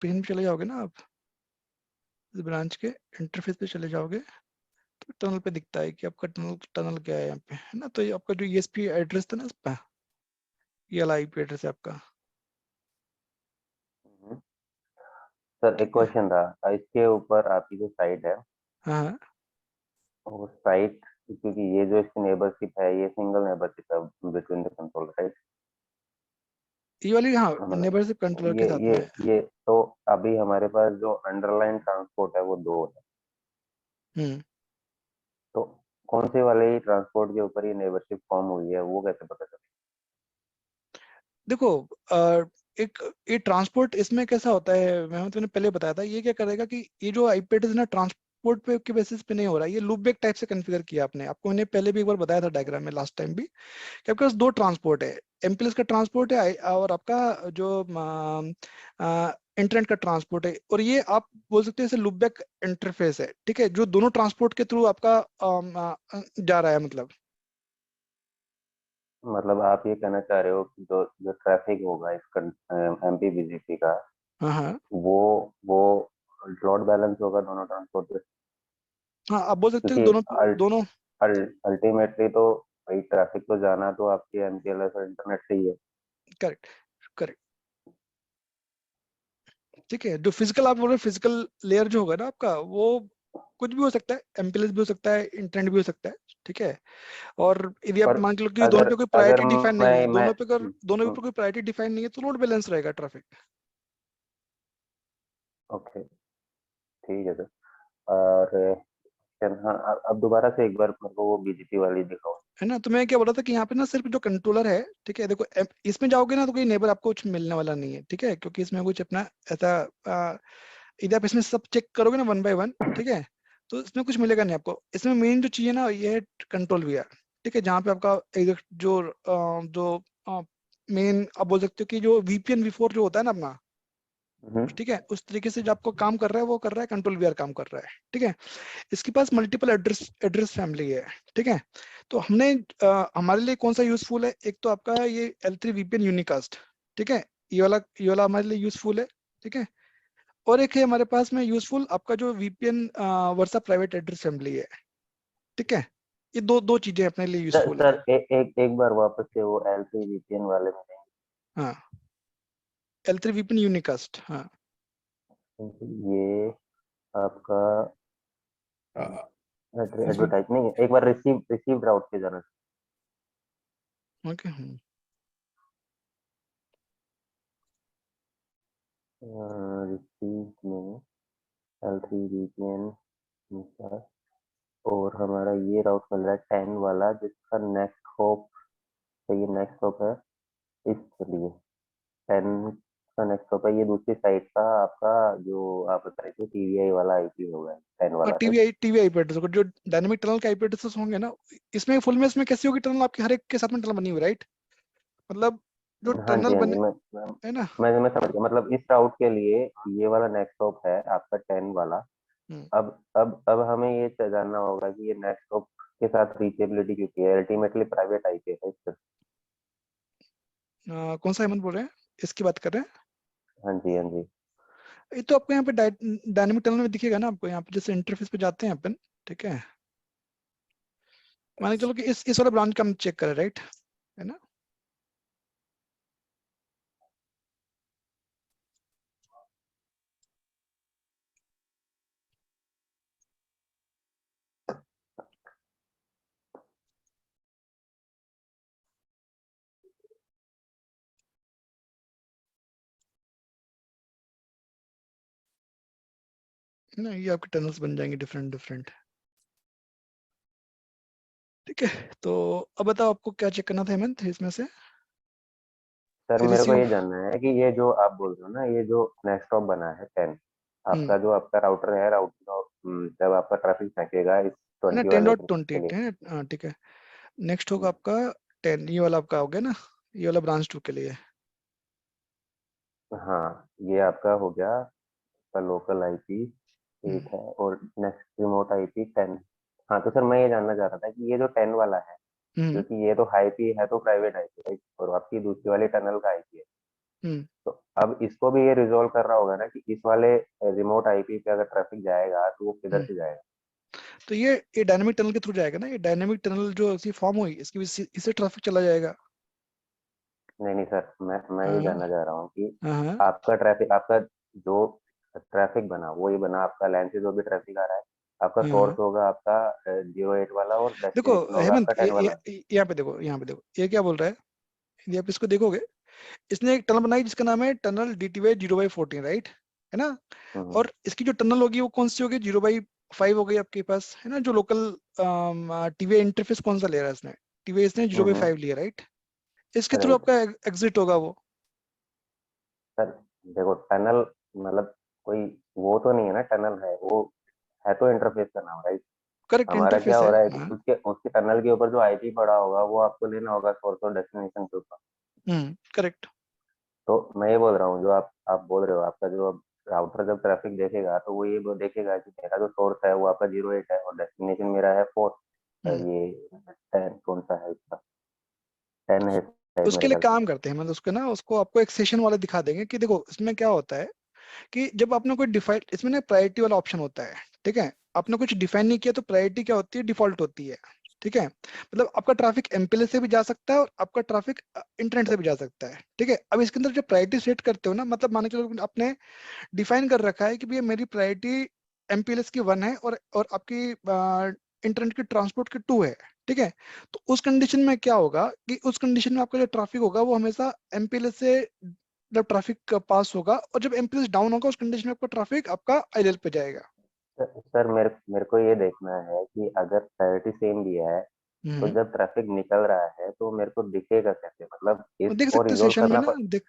Pen पे चले जाओगे ना आप, इस ब्रांच के इंटरफेस पे चले जाओगे तो टनल पे दिखता है कि आपका टनल टनल क्या है यहाँ पे, है ना। तो ये आपका जो ईएसपी एड्रेस था ना इस पे, ये वाला आईपी एड्रेस है आपका, सर एक ठीक है। क्वेश्चन था, इसके ऊपर आपकी जो साइट है, हाँ हाँ, वो साइट, क्योंकि ये जो इसकी नेबरशिप है, ये सिंगल नेबरशिप है बिटवीन द कंट्रोल, राइट? ये वाली हाँ मतलब नेबरशिप कंट्रोलर के ये साथ ये में है। ये तो अभी हमारे पास जो अंडरलाइन ट्रांसपोर्ट है वो दो है, हम्म, तो कौन से वाले ट्रांसपोर्ट के ऊपर ये नेबरशिप फॉर्म हुई है वो कैसे पता चले? देखो एक ये ट्रांसपोर्ट इसमें कैसा होता है, मैं तुमने पहले बताया था, ये क्या करेगा कि ये जो आईपी एड्रेस ना ट्रांसपोर्ट पे के बेसिस पे नहीं हो रहा है, ये लूप बैक टाइप से कॉन्फ़िगर किया आपने, आपको मैंने पहले भी एक बार बताया था डायग्राम में लास्ट टाइम भी, कि आपके पास दो ट्रांसपोर्ट है, एमपीएलएस का ट्रांसपोर्ट है और आपका जो इंटरनेट का ट्रांसपोर्ट है, और ये आप बोल सकते हैं इसे लूप बैक इंटरफेस है, ठीक है, जो दोनों ट्रांसपोर्ट के थ्रू आपका जा रहा है मतलब। मतलब आप ये कहना चाह रहे हो कि जो जो ट्रैफिक होगा इस एमपीवीजीपी का, हाँ हाँ वो वो लोड बैलेंस होगा दोनों ट्रांसपोर्ट पे, हाँ, आप बोल सकते हो क्योंकि दोनों दोनों। अल्टीमेटली तो भाई ट्रैफिक तो जाना तो आपके एमपीएलएस और इंटरनेट से ही है। करेक्ट करेक्ट, ठीक है। जो फिजिकल आप बोल रहे हो, फिजिकल लेयर जो होगा ना आपका, वो कुछ भी हो सकता है, एमपीएलएस भी हो सकता है, इंटरनेट भी हो सकता है, ठीक है। और यदि आप पर मान के लो कि दोनों अगर पे कोई अगर प्रायोरिटी डिफाइन नहीं है, मैं दोनों पे कोई प्रायोरिटी डिफाइन नहीं है, तो लोड बैलेंस रहेगा ट्रैफिक, ओके, ठीक है सर। और हाँ, अब दोबारा से एक बार मेरे को वो बीजीपी वाली दिखाओ। है ना। तो मैं क्या बोल रहा था कि यहाँ पे ना सिर्फ जो कंट्रोलर है, ठीक है, देखो इसमें जाओगे ना तो कोई नेबर आपको कुछ मिलने वाला नहीं है, ठीक है, क्योंकि इसमें कुछ अपना ऐसा यदि आप इसमें सब चेक करोगे ना वन बाय वन, ठीक है, तो इसमें कुछ मिलेगा नहीं आपको। इसमें मेन जो चाहिए ना ये है कंट्रोल वीआर, ठीक है, जहाँ पे आपका एग्जैक्ट जो मेन आप बोल सकते हो कि जो वीपीएन वी4 जो होता है ना अपना, हम्म, ठीक है, उस तरीके से जो आपको काम कर रहा है वो कर रहा है, कंट्रोल वीआर काम कर रहा है, ठीक है। इसके पास मल्टीपल एड्रेस एड्रेस फैमिली है, ठीक है। तो हमने हमारे लिए कौन सा यूजफुल है, एक तो आपका ये L3 VPN यूनिकास्ट, ठीक है, ये वाला हमारे लिए यूजफुल है, ठीक है। और एक है हमारे पास में यूजफुल आपका जो VPN वर्सा प्राइवेट एड्रेस फैमिली है, ठीक है। ये दो दो चीजें अपने लिए सर यूजफुल है। सर एक बार वापस से वो एल वीपीएन वाले में हाँ, L3 VPN यूनिकास्ट, हाँ। देंगे। ये आपका हाँ, एडवर्टाइज नहीं है, एक बार रिसीव राउट पे जाना। ओके। रिसीव में L3 VPN और हमारा ये राउट मिल रहा है 10 वाला, जिसका नेक्स्ट होप, तो ये नेक्स्ट होप है इसलिए 10 का नेक्स्ट होप है, ये दूसरी साइड का आपका जो आप बता रहे थे टीवीआई वाला आईपी होगा 10 हाँ, वाला, राइट? टीवी आईपी एड्रेस जो डायनेमिक टनल के आईपी एड्रेसेस होंगे ना, इसमें फुल में इसमें कैसी होगी टनल, आपकी हर एक के साथ में टनल बनी हुई, राइट, मतलब जो हाँ जी, टनल हाँ जी, बने, मैं है ना। मैं समझ गया, मतलब इस राउट के लिए ये वाला नेक्स्ट होप है आपका 10 वाला। हम्म, अब हमें ये जानना होगा कि ये नेक्स्ट होप के साथ रीचेबिलिटी क्योंकि है, अल्टीमेटली प्राइवेट आईपी है इस। कौन सा हेमंत बोल रहे हैं, इसकी बात कर रहे हैं। हाँ जी, हाँ जी। ये तो आपको यहाँ पे डायनेमिक टनल में दिखेगा ना आपको, यहाँ पे जैसे इंटरफेस पे जाते हैं अपन, ठीक है, मान के चलो कि इस वाला ब्रांच का हम चेक करें, राइट, है ना। ना ये आपके टनल्स बन जाएंगे डिफरेंट डिफरेंट, ठीक है। तो अब बताओ आपको क्या चेक करना था हेमंत इसमें से, सर मेरे को रिसीव। ये जानना है कि ये जो आप बोल रहे हो ना, ये जो नेक्स्ट हॉप बना है 10, हम्म, आपका जो आपका राउटर है, राउटर जब आपका ट्रैफिक फेंकेगा इस है ना 20 टेन वाले डॉट एड्रेस ट्वेंटी के लिए। है, हाँ ठीक है। नेक्स्ट होगा हम्म, आपका 10, ये वाला आपका हो गया ना, ये वाला ब्रांच 2 के लिए। हाँ, ये आपका हो गया, आपका लोकल आईपी हम्म 8 है और नेक्स्ट रिमोट आईपी 10। हाँ, तो सर मैं ये जानना चाह रहा था कि ये जो 10 वाला है, हम्म, क्योंकि ये तो हाई पी है तो प्राइवेट आईपी, राइट, और आपकी दूसरी वाली टनल का आईपी है, तो अब इसको भी ये रिजॉल्व कर रहा होगा ना कि इस वाले रिमोट आईपी पे अगर ट्रैफिक जाएगा तो वो किधर से जाएगा। तो ये डायनेमिक टनल के थ्रू जाएगा ना, ये डायनेमिक टनल जो इसी फॉर्म हुई इसकी भी इससे ट्रैफिक चला जाएगा। नहीं नहीं सर, मैं ये हाँ जानना चाह रहा हूँ कि हाँ आपका ट्रैफिक, आपका जो ट्रैफिक बना वो ये बना, आपका लैन से जो भी ट्रैफिक आ रहा है, आपका सोर्स हाँ। होगा आपका 08 वाला और देखो डेस्टिनेशन होगा हेमंत, आपका 10 वाला। यहाँ पे देखो, यहाँ पे देखो ये क्या बोल रहा है। यदि आप इसको देखोगे, इसने एक टनल बनाई जिसका नाम है टनल DTY 0/14, राइट, है ना। हम्म और इसकी जो टनल होगी वो कौन सी होगी, 0/5 हो गई आपके पास, है ना। जो लोकल टीवीआई इंटरफेस कौन सा ले रहा है इसने, टीवीआई इसने जीरो बाई हम्म फाइव लिया, राइट। इसके थ्रू राइट। आपका एग्जिट होगा वो। सर देखो टनल मतलब कोई वो तो नहीं है ना, टनल है वो, है तो इंटरफेस का नाम, राइट। करेक्ट, हमारा क्या इंटरफेस हो है, रहा है कि हाँ। उसके उसके टनल के ऊपर जो आईपी पड़ा होगा वो आपको लेना होगा सोर्स और डेस्टिनेशन के ऊपर। करेक्ट। तो मैं ये बोल रहा हूँ जो आप बोल रहे हो, आपका जो राउटर जब ट्रैफिक देखेगा तो वो देखेगा कि मेरा जो सोर्स है वो आपका 08 है और डेस्टिनेशन मेरा है 4, हम्म ये 10 कौन सा है इसका, 10 है शायद उसके मेरे लिए ख्याल से। काम करते हैं, मतलब उसको ना, उसको आपको एक सेशन वाला दिखा देंगे कि देखो इसमें क्या होता है कि जब आपने कोई डिफाइन, इसमें ना प्रायोरिटी वाला ऑप्शन होता है, ठीक है। आपने कुछ डिफाइन नहीं किया तो प्रायोरिटी क्या होती है, डिफॉल्ट होती है, ठीक है। मतलब आपका ट्रैफिक एमपीएलएस से भी जा सकता है और आपका ट्रैफिक इंटरनेट से भी जा सकता है, ठीक है। अब इसके अंदर जब प्रायोरिटी सेट करते हो ना, मतलब मान के चलो आपने डिफाइन कर रखा है कि भैया मेरी प्रायोरिटी एमपीएलएस की 1 है और आपकी इंटरनेट की ट्रांसपोर्ट की 2 है, ठीक है। तो उस कंडीशन में क्या होगा कि उस कंडीशन में आपका जो ट्रैफिक होगा वो हमेशा एमपीएलएस से जब ट्रैफिक पास होगा, और जब एमपीएलएस डाउन होगा उस कंडीशन में आपका ट्रैफिक आपका आईएलएल पे जाएगा। सर मेरे को ये देखना है कि अगर प्रायोरिटी सेम दिया है तो हम्म जब ट्रैफिक निकल रहा है तो मेरे को दिखेगा कैसे, मतलब और देख इसको सकते हैं रिजोल्व सेशन में करना ना, देख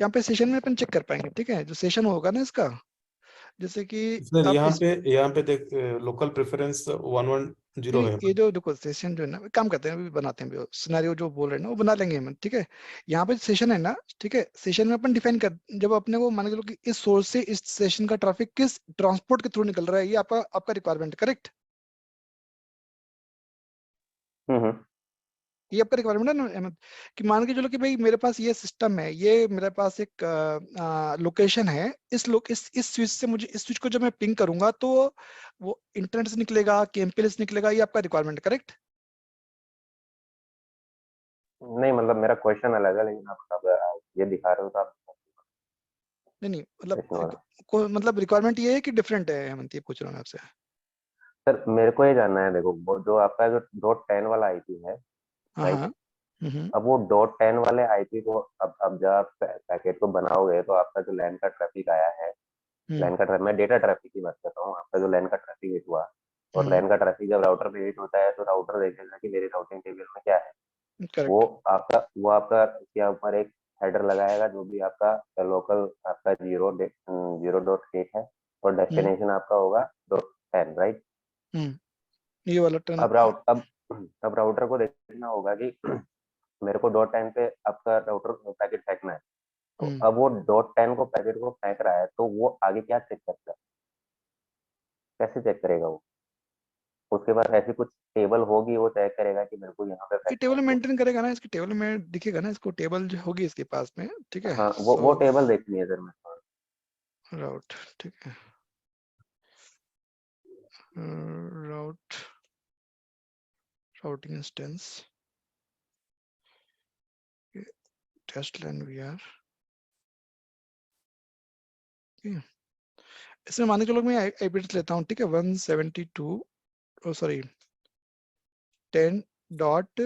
यहाँ पे सेशन में अपन चेक कर पाएंगे, ठीक है। जो सेशन होगा ना इसका, जैसे कि सर आप इस, यहाँ पे देख लोकल प्रेफरेंस 110 नहीं है। ये जो देखो सेशन जो है ना, काम करते हैं, अभी बनाते हैं सिनेरियो जो बोल रहे हैं ना वो बना लेंगे हम, ठीक है। यहाँ पे सेशन है ना, ठीक है। सेशन में अपन डिफाइन कर, जब अपने को मान के चलो कि इस सोर्स से इस सेशन का ट्रैफिक किस ट्रांसपोर्ट के थ्रू निकल रहा है, ये आपका आपका रिक्वायरमेंट, करेक्ट। हम्म। ये आपका रिक्वायरमेंट है ना अहमद, कि मान के चलो कि भाई मेरे पास ये सिस्टम है, ये मेरे पास एक लोकेशन है, इस स्विच से मुझे, इस स्विच को जब मैं पिंग करूंगा तो वो इंटरनेट से निकलेगा कि एमपीएलएस निकलेगा, ये आपका रिक्वायरमेंट, करेक्ट। नहीं मतलब मेरा क्वेश्चन अलग है, लेकिन आप ये दिखा रहे हो तो आप नहीं नहीं, मतलब इसमें वाला। मतलब रिक्वायरमेंट ये है कि डिफरेंट है हेमंत, ये पूछ रहा हूँ मैं आपसे। सर मेरे को ये जानना है, देखो वो जो आपका जो .10 वाला आईपी है, हाँ राइट। हाँ। हम्म अब वो .10 वाले आईपी को अब जब आप पैकेट को बनाओगे तो आपका जो लैन का ट्रैफिक आया है, हम्म लैन का ट्रैफिक, मैं डेटा ट्रैफिक की बात कर रहा हूँ, आपका जो लैन का ट्रैफिक हिट हुआ और हम्म लैन का ट्रैफिक जब राउटर पे हिट होता है तो राउटर देखेगा कि मेरी राउटिंग टेबल में क्या है। वो करेक्ट। वो आपका उसके ऊपर एक हेडर लगाएगा जो भी आपका लोकल आपका 0.8 है और हम्म डेस्टिनेशन आपका होगा .10, राइट। ये वाला टर्न। अब राउट अब अब राउटर को देखना होगा कि मेरे को .10 पे आपका राउटर पैकेट फेंकना है। तो हम्म अब वो .10 को पैकेट को फेंक रहा है तो वो आगे क्या चेक करता है, कैसे चेक करेगा वो। उसके बाद ऐसी कुछ टेबल होगी, वो चेक करेगा कि मेरे को यहाँ पे ये फेंकना है टेबल तो। मेंटेन करेगा ना, इसकी टेबल में दिखेगा ना, इसको टेबल जो होगी इसके पास में, ठीक है। हाँ सो वो टेबल देखनी है सर मेरे को। राउट, ठीक है। Route, routing instance, test line we are, इसमें मान के चलो मैं आईपी एड्रेस लेता हूँ, ठीक है। 172, सॉरी 10 डॉट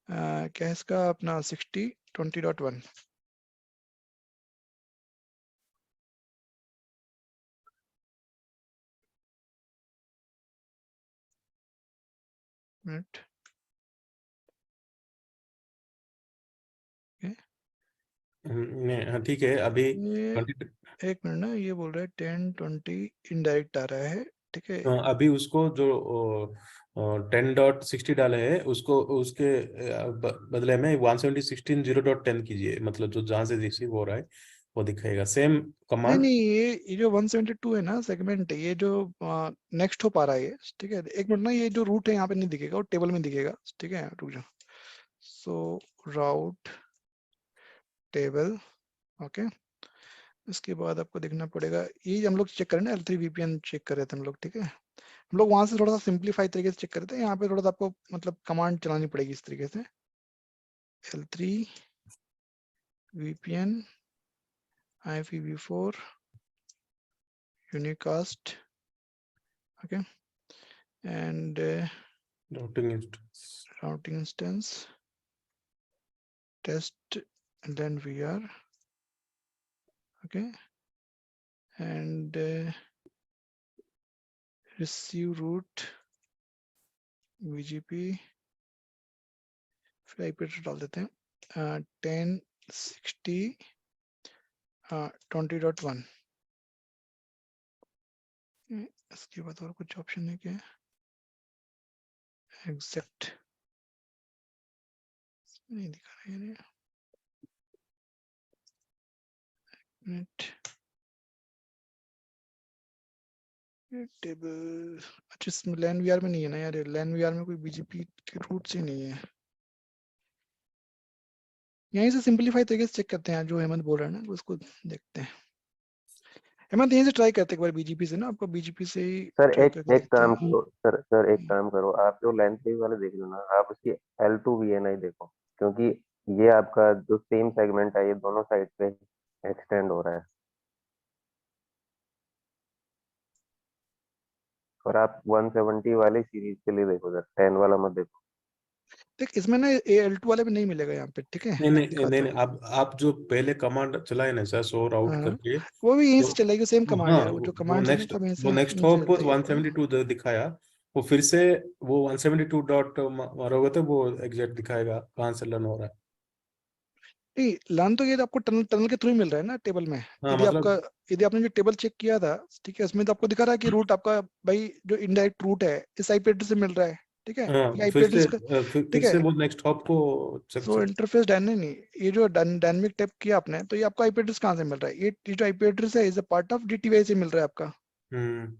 क्या है इसका अपना 60 20.1, मिनट। नहीं हाँ ठीक है अभी ये 20। एक मिनट ना, ये बोल रहा है 10 20 इनडायरेक्ट आ रहा है, ठीक है। अभी उसको जो 10.60 डाले हैं उसको उसके बदले में 170.16.0.10 कीजिए, मतलब जो जहाँ से रिसीव हो रहा है वो दिखाएगा सेम नहीं कमांड। नहीं, ये जो 172 है ना सेगमेंट, ये जो नेक्स्ट हो पा रहा है ये, ठीक है। एक मिनट ना, ये जो रूट है यहाँ पे नहीं दिखेगा, वो टेबल में दिखेगा, ठीक है, रुक जाओ। सो राउट टेबल, ओके। इसके बाद आपको देखना पड़ेगा, ये हम लोग चेक करें ना, L3 VPN चेक कर रहे थे हम लोग, ठीक है। हम लोग वहां से थोड़ा सा सिंप्लीफाई तरीके से चेक करते हैं, यहाँ पे थोड़ा सा आपको मतलब कमांड चलानी पड़ेगी इस तरीके से, L3 VPN IPv4 unicast, okay, and routing instance. routing instance test and then VR, okay, and receive route BGP, फिर IP एड्रेस डाल देते हैं 1060 20.1। इसके बाद और कुछ ऑप्शन है क्या, एग्जैक्ट नहीं दिखा रहा है मिनट, टेबल, अच्छा इसमें लैन वीआर में नहीं है ना यार, लैन वीआर में कोई बीजीपी के रूट से नहीं है। यहीं से सिंपलीफाई तरीके से चेक करते हैं, जो हेमंत बोल रहा है ना उसको देखते हैं। हेमंत यहीं से ट्राई करते हैं एक बार बीजीपी से ना, आपको बीजीपी से ही सर ट्राई एक करके एक देखते काम हैं। करो, सर एक काम करो, आप जो लेंथ वाले देख लो ना, आप उसकी L2 VNI देखो, क्योंकि ये आपका जो सेम सेगमेंट है, ये दोनों साइड पे एक्सटेंड हो रहा है। और आप 170 वाली सीरीज के लिए देखो सर, 10 वाला मत देखो। देख इसमें ना L2 वाले में नहीं मिलेगा यहाँ पे, ठीक है, नहीं नहीं नहीं दिखाता नहीं, हूँ। आप जो पहले कमांड चलाए ना सर, शो आउट हाँ करके, वो भी यहीं तो से चलेगी, सेम कमांड हाँ यार, वो जो कमांड है ना सब वो नेक्स्ट यहीं से हॉप चलता है आपका। 172 दिखाया, वो फिर से वो 172 डॉट मारोगे तो वो एग्जैक्ट दिखाएगा कहाँ से रन हो रहा है। नहीं लर्न तो ये तो आपको टनल टनल के थ्रू ही मिल रहा है ना टेबल में। हाँ यदि आपका, मतलब, यदि आपने जो टेबल चेक किया था, ठीक है, उसमें तो आपको दिखा रहा है कि रूट आपका भाई जो इनडायरेक्ट रूट है इस आईपी एड्रेस से मिल रहा है, ठीक है, ये हाँ आईपी फिर से एड्रेस का, फिर ठीक है। से वो नेक्स्ट हॉप को चेक सो चेक। इंटरफेस नहीं, ये जो डायनेमिक टाइप किया आपने, तो ये आपका आईपी एड्रेस कहाँ से मिल रहा है, ये जो आईपी एड्रेस है इज अ पार्ट ऑफ डीटीवाई से मिल रहा है आपका, हम्म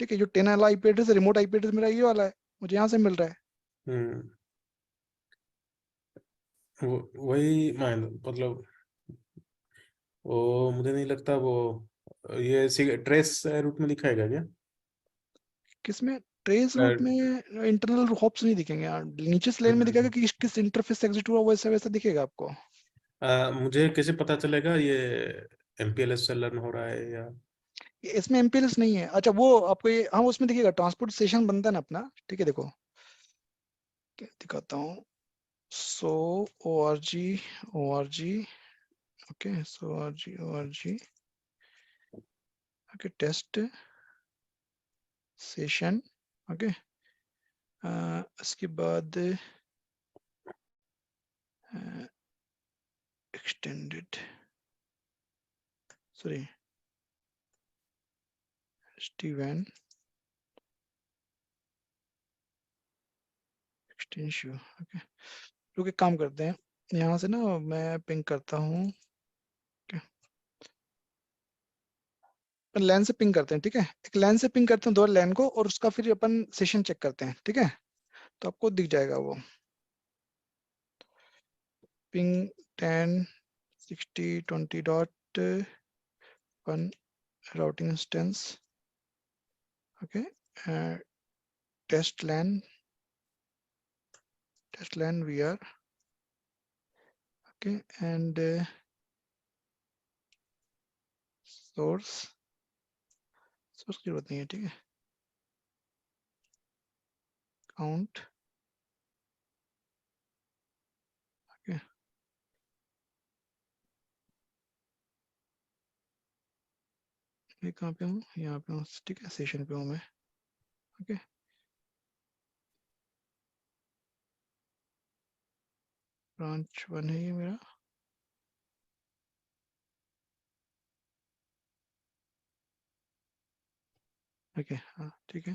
ठीक है। जो 10 वाला आईपी एड्रेस है, रिमोट आईपी एड्रेस मेरा ये वाला है, मुझे यहाँ से मिल रहा है। हम्म वही मतलब, वो मुझे नहीं लगता वो ये ट्रेस रूट में दिखाएगा क्या? किसमें, ट्रेस अ, रूट में इंटरनल हॉप्स नहीं दिखेंगे यार, नीचे से लेन में दिखेगा कि किस इंटरफेस से एग्जिट हुआ, वैसा वैसा दिखेगा आपको। मुझे कैसे पता चलेगा ये MPLS से लर्न हो रहा है या? इसमें एमपीएलएस नहीं है, अच्छा वो आपको ये, हाँ उसमें दिखेगा, ट्रांसपोर्ट सेशन बनता है ना अपना, ठीक है, देखो क्या दिखाता हूँ। So O R G okay, so O R G okay, test session, okay, इसके बाद extended, sorry SD-WAN extension, okay. लोग एक काम करते हैं, यहाँ से ना मैं पिंग करता हूँ, लैन से पिंग करते हैं, ठीक है, एक लैन से पिंग करते हैं दो लैन को, और उसका फिर अपन सेशन चेक करते हैं, ठीक है। तो आपको दिख जाएगा वो ping 106020.1 routing instance, okay, test LAN VR, okay, and source की जरूरत नहीं है, ठीक है, काउंट, ओके। मैं कहाँ पे हूँ, यहाँ पे हूँ, ठीक है, सेशन पे हूँ मैं, ओके। ब्रांच 1 है ये मेरा, ओके, हाँ ठीक है।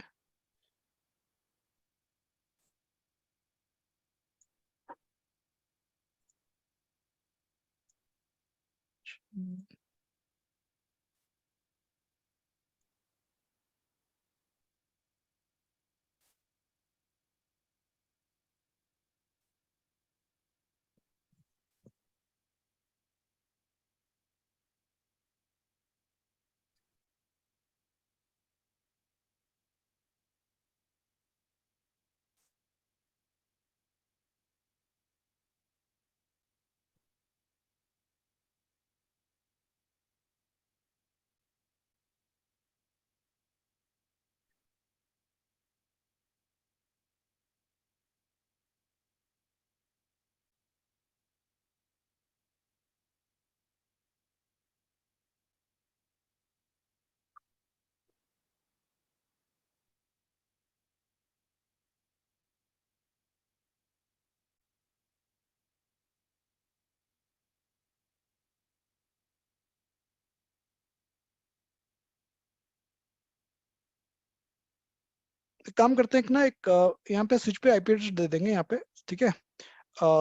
एक काम करते हैं कि ना एक यहाँ पे स्विच पे आईपी एड्रेस दे देंगे यहाँ पे, ठीक है,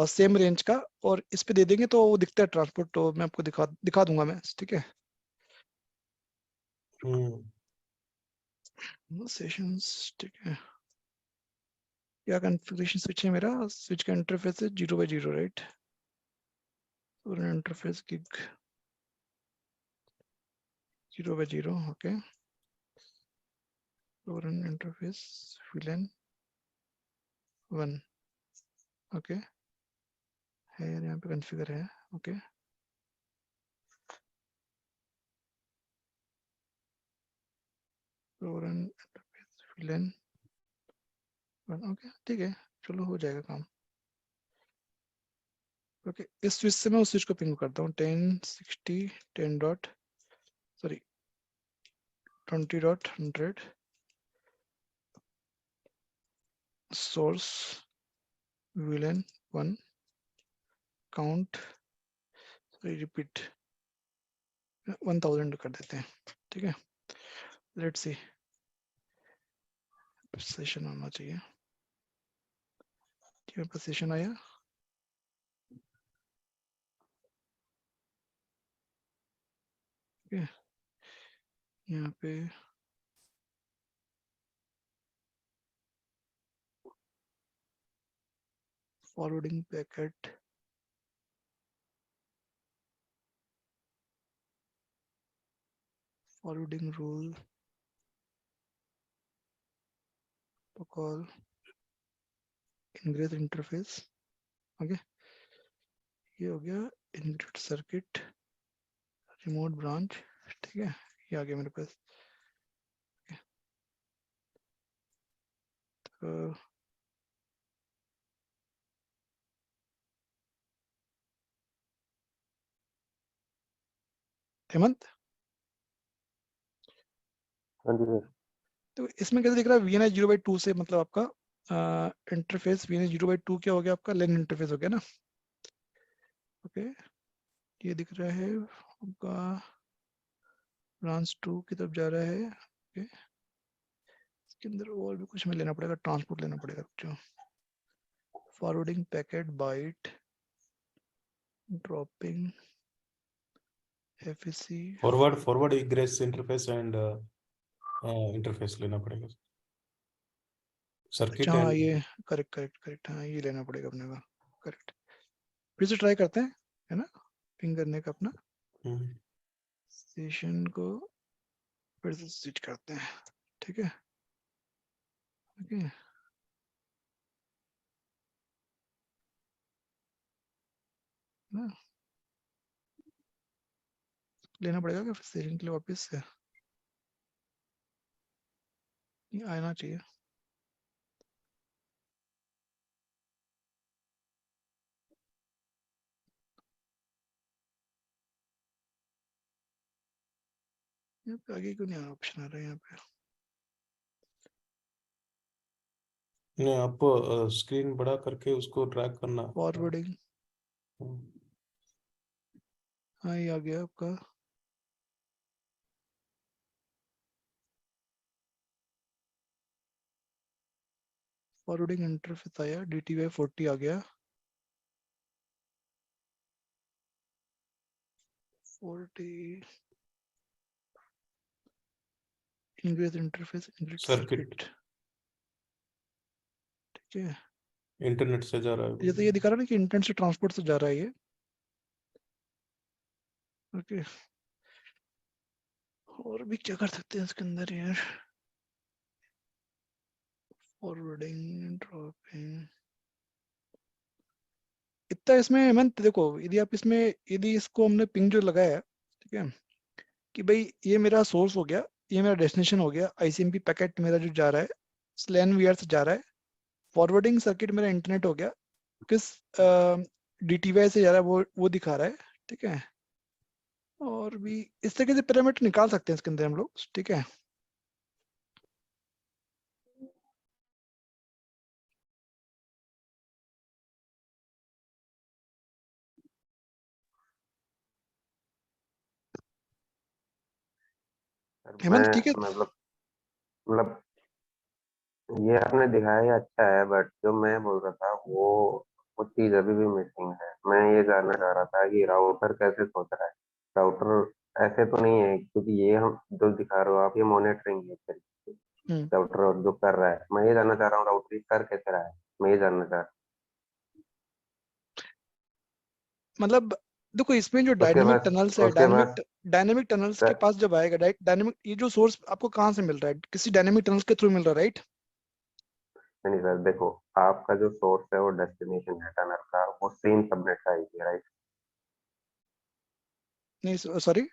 सेम रेंज का, और इस पे दे देंगे तो वो दिखता है ट्रांसपोर्ट, तो मैं आपको दिखा दूंगा मैं, ठीक है। सेशंस, ठीक है, क्या कॉन्फ़िगरेशन स्विच है मेरा, स्विच का इंटरफेस है 0/0, राइट, और इंटरफेस गिग 0/0, ओके, और इंटरफेस VLAN 1, ओके, है यहाँ पे कॉन्फ़िगर है, ओके, और इंटरफेस VLAN 1, ओके, ठीक है, चलो हो जाएगा काम। ओके, इस स्विच से मैं उस स्विच को पिंग करता हूँ 1060 10 dot sorry 20.100 source VLAN 1 count, repeat 1000 कर देते हैं, ठीक है। लेट्स सी, सेशन आना चाहिए, ठीक है, सेशन आया, ठीक है, यहाँ पे forwarding packet, forwarding rule, protocol, ingress interface, okay, ये हो गया इंग्रेस सर्किट, रिमोट ब्रांच, ठीक है, ये आ गया मेरे पास। तो हेमंत, हाँ जी सर। तो इसमें कैसे दिख रहा है VNI 0/2 से, मतलब आपका इंटरफेस VNI 0/2 क्या हो गया, आपका लेन इंटरफेस हो गया ना, ओके, ये दिख रहा है आपका ब्रांच 2 की तरफ जा रहा है, ओके, इसके अंदर और भी कुछ में लेना पड़ेगा, ट्रांसपोर्ट लेना पड़ेगा, जो forwarding packet byte, dropping FEC, forward egress interface and interface लेना पड़ेगा, सर्किट अच्छा हाँ, एंड। ये करेक्ट करेक्ट करेक्ट, हाँ ये लेना पड़ेगा अपने को, करेक्ट। फिर से ट्राई करते हैं, है ना, पिंग करने का अपना सेशन को, फिर से स्विच करते हैं, ठीक है, ओके, ना लेना पड़ेगा क्या फिर सेशन के लिए वापस से, ये आना चाहिए, यहाँ पे आगे क्यों नहीं आ ऑप्शन आ रहा है यहाँ पे, नहीं, आप स्क्रीन बड़ा करके उसको ड्रैग करना। फॉरवर्डिंग, हम्म, हाँ ये आ गया आपका, फॉरवर्डिंग इंटरफेस आया, DTY40 आ गया, 40 ingress interface, ingress circuit circuit, ठीक है, इंटरनेट से जा रहा जैसे है। ये दिखा रहा है ना कि इंटरनेट से ट्रांसपोर्ट से जा रहा है ये, ओके, और भी क्या कर सकते हैं इसके अंदर यार, फॉरवर्डिंग, ड्रॉपिंग, इतना इसमें हेमंत देखो, यदि आप इसमें, यदि इसको हमने पिंग जो लगाया है, ठीक है, कि भाई ये मेरा सोर्स हो गया, ये मेरा डेस्टिनेशन हो गया, ICMP पैकेट मेरा जो जा रहा है स्लैन VR से जा रहा है, फॉरवर्डिंग सर्किट मेरा इंटरनेट हो गया, किस DTY से जा रहा है वो दिखा रहा है, ठीक है, और भी इस तरीके से पैरामीटर निकाल सकते हैं इसके अंदर हम लोग, ठीक है, सर मैं हेमंत ठीक है, मतलब ये आपने दिखाया अच्छा है, बट जो मैं बोल रहा था वो चीज अभी भी मिसिंग है। मैं ये जानना चाह रहा था कि राउटर कैसे सोच रहा है। राउटर ऐसे तो नहीं है, क्योंकि ये हम जो दिखा रहे हो आप, ये मॉनिटरिंग है एक तरीके से। हम्म, राउटर जो कर रहा है, मैं ये जानना चाह रहा हूँ राउटर कर कैसे रहा है, मैं ये जानना चाह रहा मतलब देखो इसमें जो हूँ। डायनेमिक टनल्स है, उसके बाद डायनेमिक टनल्स के सर, पास जब आएगा, डायनेमिक ये जो सोर्स आपको कहाँ से मिल रहा है, किसी डायनेमिक टनल्स के थ्रू मिल रहा है, राइट? नहीं सर, देखो, आपका जो सोर्स है वो डेस्टिनेशन है टनल का, वो सेम सबनेट का आईपी है, राइट? नहीं सॉरी,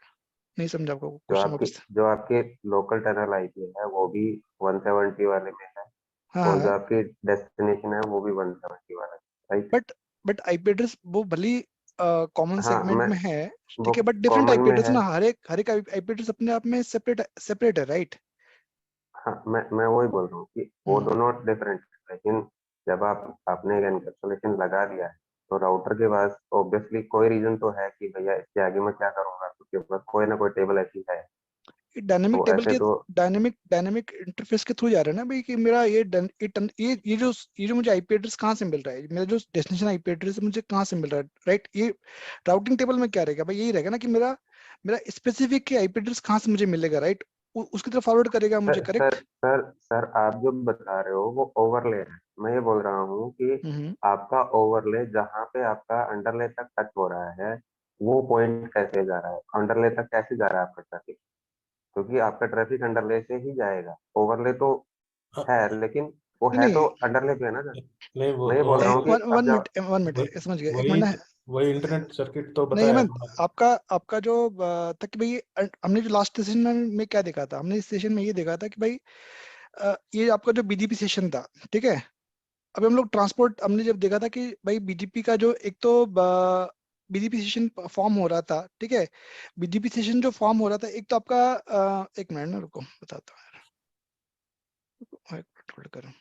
नहीं समझा आपको जो क्वेश्चन आपकी वापस। जो आपके लोकल टनल आईपी है वो भी 170 वाले में है, हाँ और जो हाँ, आपकी डेस्टिनेशन है वो भी 170 वाला है, राइट? बट आईपी एड्रेस वो भली कॉमन हाँ, सेगमेंट मैं में है, वो ठीक है, बट डिफरेंट कॉमन आईपी में एड्रेस है। ना, हर एक आईपी एड्रेस अपने आप में सेपरेट सेपरेट है, राइट? हाँ, मैं वही बोल रहा हूँ कि वो हम्म, दोनों डिफरेंट है, लेकिन जब आपने एक एनकैप्सुलेशन लगा दिया है, तो राउटर के पास ऑब्वियसली कोई रीजन तो है कि भैया इसके आगे मैं क्या करूंगा, उसके पास कोई ना कोई टेबल ऐसी है। डायनेमिक तो टेबल ऐसे के तो डायनेमिक इंटरफेस के थ्रू जा रहा है ना भाई, कि मेरा ये जो मुझे आईपी एड्रेस कहाँ से मिल रहा है, मेरा जो डेस्टिनेशन आईपी एड्रेस मुझे कहाँ से मिल रहा है, राइट? ये राउटिंग टेबल में क्या रहेगा भाई, यही रहेगा ना कि मेरा मेरा स्पेसिफिक आईपी एड्रेस कहाँ से मुझे मिलेगा, राइट? उसकी तरफ फॉरवर्ड करेगा मुझे, sir sir correct? Sir sir आप जो बता रहे हो वो ओवरले है। मैं ये बोल रहा हूँ कि हम्म, आपका ओवरले जहाँ पे आपका अंडरले तक टच हो रहा है, वो पॉइंट कैसे जा रहा है, अंडरले तक कैसे जा रहा है आपका ट्रैफिक? क्योंकि आपका ट्रैफिक अंडरले से ही जाएगा। ओवरले तो हाँ, है, लेकिन वो नहीं है तो नहीं, अंडरले पे है ना सर। नहीं वो मैं ये बोल रहा हूँ कि वन अब वन जब मिनट, वन मिनट, वही समझ गया, एक वही मिनट। वही इंटरनेट सर्किट तो नहीं बताया हेमंत, हमने। आपका आपका जो था कि भाई हमने जो लास्ट सेशन में क्या देखा था, हमने इस सेशन में ये देखा था कि भाई ये आपका जो बीजीपी सेशन था, ठीक है? अभी हम लोग ट्रांसपोर्ट, हमने जब देखा था कि भाई बीजीपी का जो एक तो बीजीपी सेशन फॉर्म हो रहा था, ठीक है? बीजीपी सेशन जो फॉर्म हो रहा था, एक तो आपका एक मिनट ना, रुको बताता हूँ, एक मिनट होल्ड करो।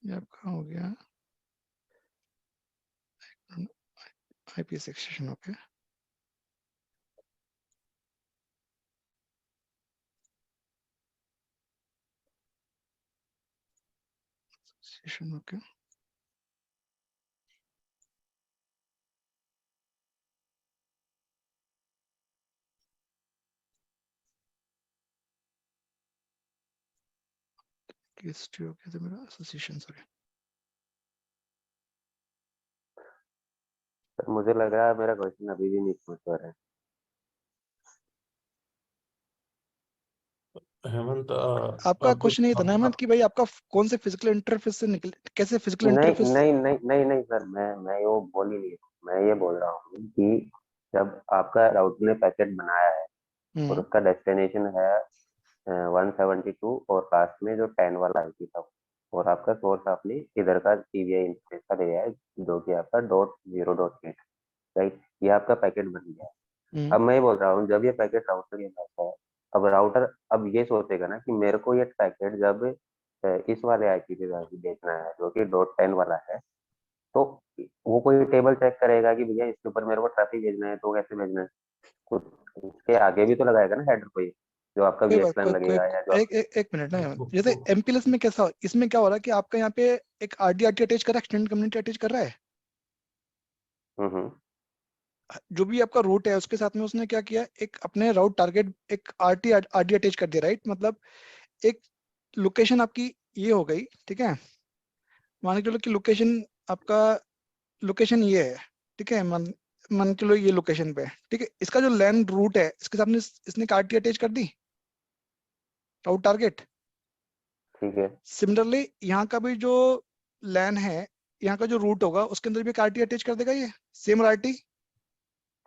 ये आपका हो गया IP section, okay, session, okay. History हो गया था मेरा, एसोसिएशन, सॉरी। सर मुझे लग रहा है मेरा क्वेश्चन अभी भी नहीं पूछ पा रहे हैं। हेमंत आपका अब क्वेश्चन ये था ना हेमंत कि भाई आपका कौन से फिजिकल इंटरफेस से निकले, कैसे फिजिकल नहीं इंटरफेस। नहीं नहीं नहीं नहीं सर, मैं वो बोल ही नहीं रहा हूँ। मैं ये बोल रहा हूँ कि जब आपका राउटर ने पैकेट बनाया है और हम्म, उसका डेस्टिनेशन है 172, और पास में जो 10 वाला आईपी था, और आपका सोर्स आपने इधर का टीवीआई इंटरफेस का दिया है, जो कि आपका .0.8, राइट? ये आपका पैकेट बन गया है। हम्म, अब मैं ये बोल रहा हूँ, जब ये पैकेट राउटर के पास है, अब राउटर अब ये सोचेगा ना कि मेरे को ये पैकेट जब इस वाले आईपी पे जाके भेजना है, जो कि .10 वाला है, तो वो कोई टेबल चेक करेगा कि भैया इसके ऊपर मेरे को ट्रैफिक भेजना है, तो कैसे भेजना है? कुछ इसके आगे भी तो लगाएगा ना हेडर कोई, जो आपका कोई बात, वीएक्सएन लगेगा या जो एक मिनट ना हेमंत, जैसे एमपीएलएस में कैसा, इसमें क्या हो रहा है कि आपका यहाँ पे एक आरडीआरटी अटैच कर रहा है, एक्सटेंड कम्युनिटी अटैच कर रहा है, हम्म। जो भी आपका रूट है उसके साथ में उसने क्या किया, एक अपने राउट टारगेट एक आरडी अटैच कर दिया, राइट? मतलब एक लोकेशन आपकी ये हो गई, ठीक है? मान के चलो कि लोकेशन आपका, लोकेशन ये है, ठीक है? मान के लो ये लोकेशन पे है, ठीक है? इसका जो लैंड रूट है इसके सामने इसने एक आरटी अटैच कर दी, राउट टारगेट। ठीक है। सिमिलरली यहाँ का भी जो लैन है, यहाँ का जो रूट होगा उसके अंदर भी एक आरटी अटैच कर देगा, ये सेम आरटी,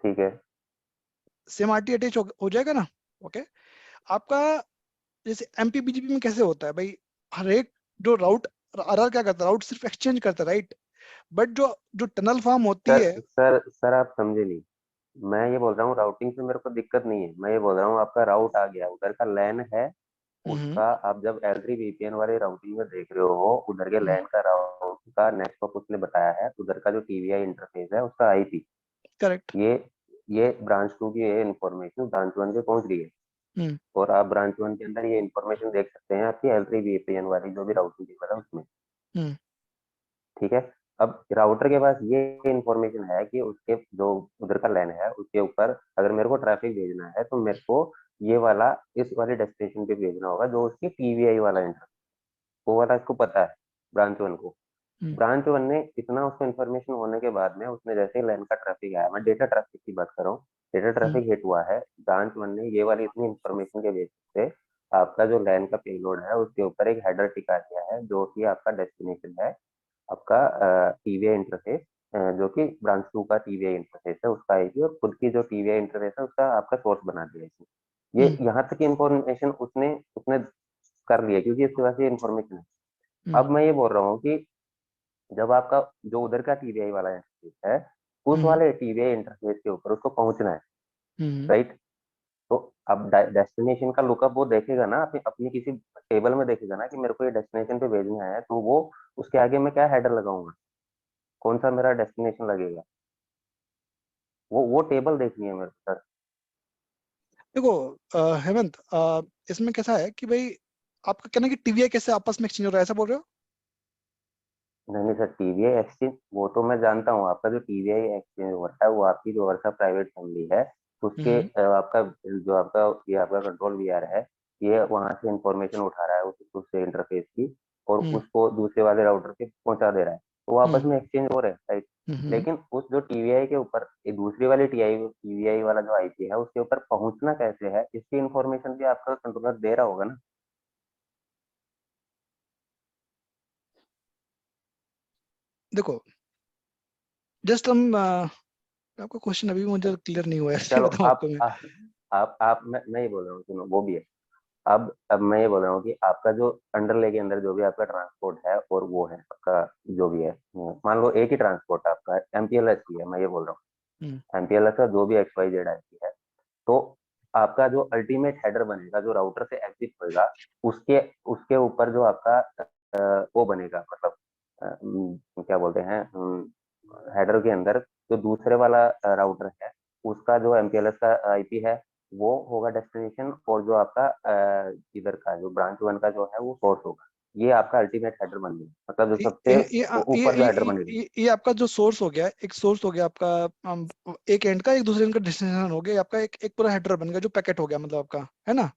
ठीक है। सेम आरटी अटैच हो जाएगा ना, ओके? आपका जैसे एमपी बीजीपी में कैसे होता है भाई, हर एक जो राउट, आरआर क्या करता है, राउट सिर्फ एक्सचेंज करता है, राइट? बट जो जो टनल फॉर्म होती सर है, सर सर आप समझे नहीं। मैं ये बोल रहा हूँ राउटिंग से मेरे को दिक्कत नहीं है, मैं ये बोल रहा हूँ आपका राउट आ गया, उधर का लैन है, उसका आप जब L3 VPN वाले राउटिंग में देख रहे हो, उधर के लैन का राउट का नेक्स्ट हॉप उसने बताया है, उधर का जो TVI इंटरफेस है उसका आईपी, करेक्ट। ये ब्रांच 2 की ये इन्फॉर्मेशन ब्रांच 1 पे पहुंच रही है। और आप ब्रांच 1 के अंदर ये इन्फॉर्मेशन देख सकते हैं आपकी L3 VPN वाली जो भी राउटिंग टेबल है उसमें। ठीक है, अब राउटर के पास ये इन्फॉर्मेशन है कि उसके जो उधर का लैन है उसके ऊपर अगर मेरे को ट्रैफिक भेजना है तो मेरे को ये वाला इस वाले डेस्टिनेशन पे भेजना होगा जो उसकी टीवीआई वाला इंटरफेस, वो वाला इसको पता है ब्रांच 1 को। ब्रांच 1 ने इतना उसको इन्फॉर्मेशन होने के बाद में उसने जैसे ही लैन का ट्रैफिक आया, मैं डेटा ट्रैफिक की बात कर रहा हूँ, डेटा ट्रैफिक हिट हुआ है, ब्रांच 1 ने ये वाली इतनी इन्फॉर्मेशन के बेसिस से आपका जो लैन का पेलोड है उसके ऊपर एक हेडर टिका दिया है जो कि आपका डेस्टिनेशन है, आपका टीवीआई इंटरफेस, जो कि ब्रांच 2 का टीवीआई इंटरफेस है उसका आईपी, और खुद की जो टीवीआई इंटरफेस है उसका आपका सोर्स बना दिया इसने। ये यहाँ तक इन्फॉर्मेशन उसने उसने कर लिया क्योंकि इसके पास ये इन्फॉर्मेशन है। अब मैं ये बोल रहा हूँ कि जब आपका जो उधर का टीवीआई वाला इंटरफेस है उस वाले टीवीआई इंटरफेस के ऊपर उसको पहुंचना है, राइट? तो अब डेस्टिनेशन का लुकअप वो देखेगा ना, अपनी किसी टेबल में देखेगा ना कि मेरे को ये डेस्टिनेशन पे भेजना है, तो वो उसके आगे मैं क्या हेडर लगाऊंगा, कौन सा मेरा डेस्टिनेशन लगेगा, वो टेबल देखनी है मेरे को सर। देखो हेमंत, इसमें कैसा है कि भाई आपका कहना है कि टीवीआई कैसे आपस में एक्सचेंज हो रहा है, ऐसा बोल रहे हो? नहीं सर, टीवीआई एक्सचेंज वो तो मैं जानता हूँ, आपका जो टीवीआई एक्सचेंज होता है वो आपकी जो वर्षा प्राइवेट फैमिली है उसके आपका जो आपका ये आपका कंट्रोल वीआर है, ये वहां से इंफॉर्मेशन उठा रहा है उस इंटरफेस की और उसको दूसरे वाले राउटर पे पहुंचा दे रहा है, तो वो आपस में एक्सचेंज हो रहा है, राइट? लेकिन उस जो टीवीआई के ऊपर दूसरी वाली टीवीआई वाला जो आईपी है उसके ऊपर पहुंचना कैसे है इसकी इंफॉर्मेशन भी आपका कंट्रोलर दे रहा होगा ना। देखो जस्ट हम आपका क्वेश्चन अभी मुझे क्लियर नहीं हुआ है, ऐसे चलो बताऊं आपको मैं। आप मैं ये बोल रहा हूँ, सुनो वो भी है। अब मैं ये बोल रहा हूँ कि आपका जो अंडरले के अंदर जो भी आपका ट्रांसपोर्ट है और वो है आपका जो भी है, मान लो एक ही ट्रांसपोर्ट आपका एमपीएलएस की है, मैं ये बोल रहा हूँ एमपीएलएस का जो भी XYZ आईपी है, तो आपका जो अल्टीमेट हेडर बनेगा जो राउटर से एग्जिट होगा उसके उसके ऊपर जो आपका वो बनेगा, मतलब क्या बोलते हैं, हेडर के अंदर जो दूसरे वाला राउटर है उसका जो एमपीएलएस का आईपी है वो होगा डेस्टिनेशन, और जो आपका इधर का जो ब्रांच 1 का जो है वो सोर्स होगा। ये आपका अल्टीमेट हेडर बन गया, मतलब जो सबसे ऊपर जो हेडर बनेगा। ये आपका जो सोर्स हो गया, एक सोर्स हो गया आपका, एक एंड का एक दूसरे एंड का डेस्टिनेशन हो गया, आपका एक एक पूरा हेडर बन गया जो पैकेट हो गया, मतलब आपका है ना?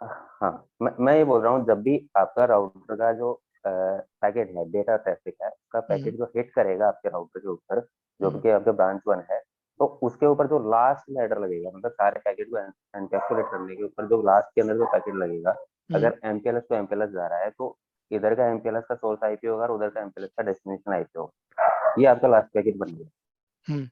हाँ, मैं ये बोल रहा हूँ जब भी आपका राउटर का जो पैकेट है, डेटा ट्रैफिक है, उसका पैकेट जो हिट करेगा आपके राउटर के ऊपर जो कि आपके ब्रांच 1 है, तो उसके ऊपर जो लास्ट में हेडर लगेगा, मतलब सारे पैकेट को एनकैप्सुलेट करने के ऊपर जो लास्ट के अंदर जो पैकेट लगेगा, अगर एमपीएलएस तो एमपीएलएस जा रहा है तो इधर का एमपीएलएस का सोर्स आईपी होगा और उधर का एमपीएलएस का डेस्टिनेशन आईपी होगा, ये आपका लास्ट पैकेट बन गया।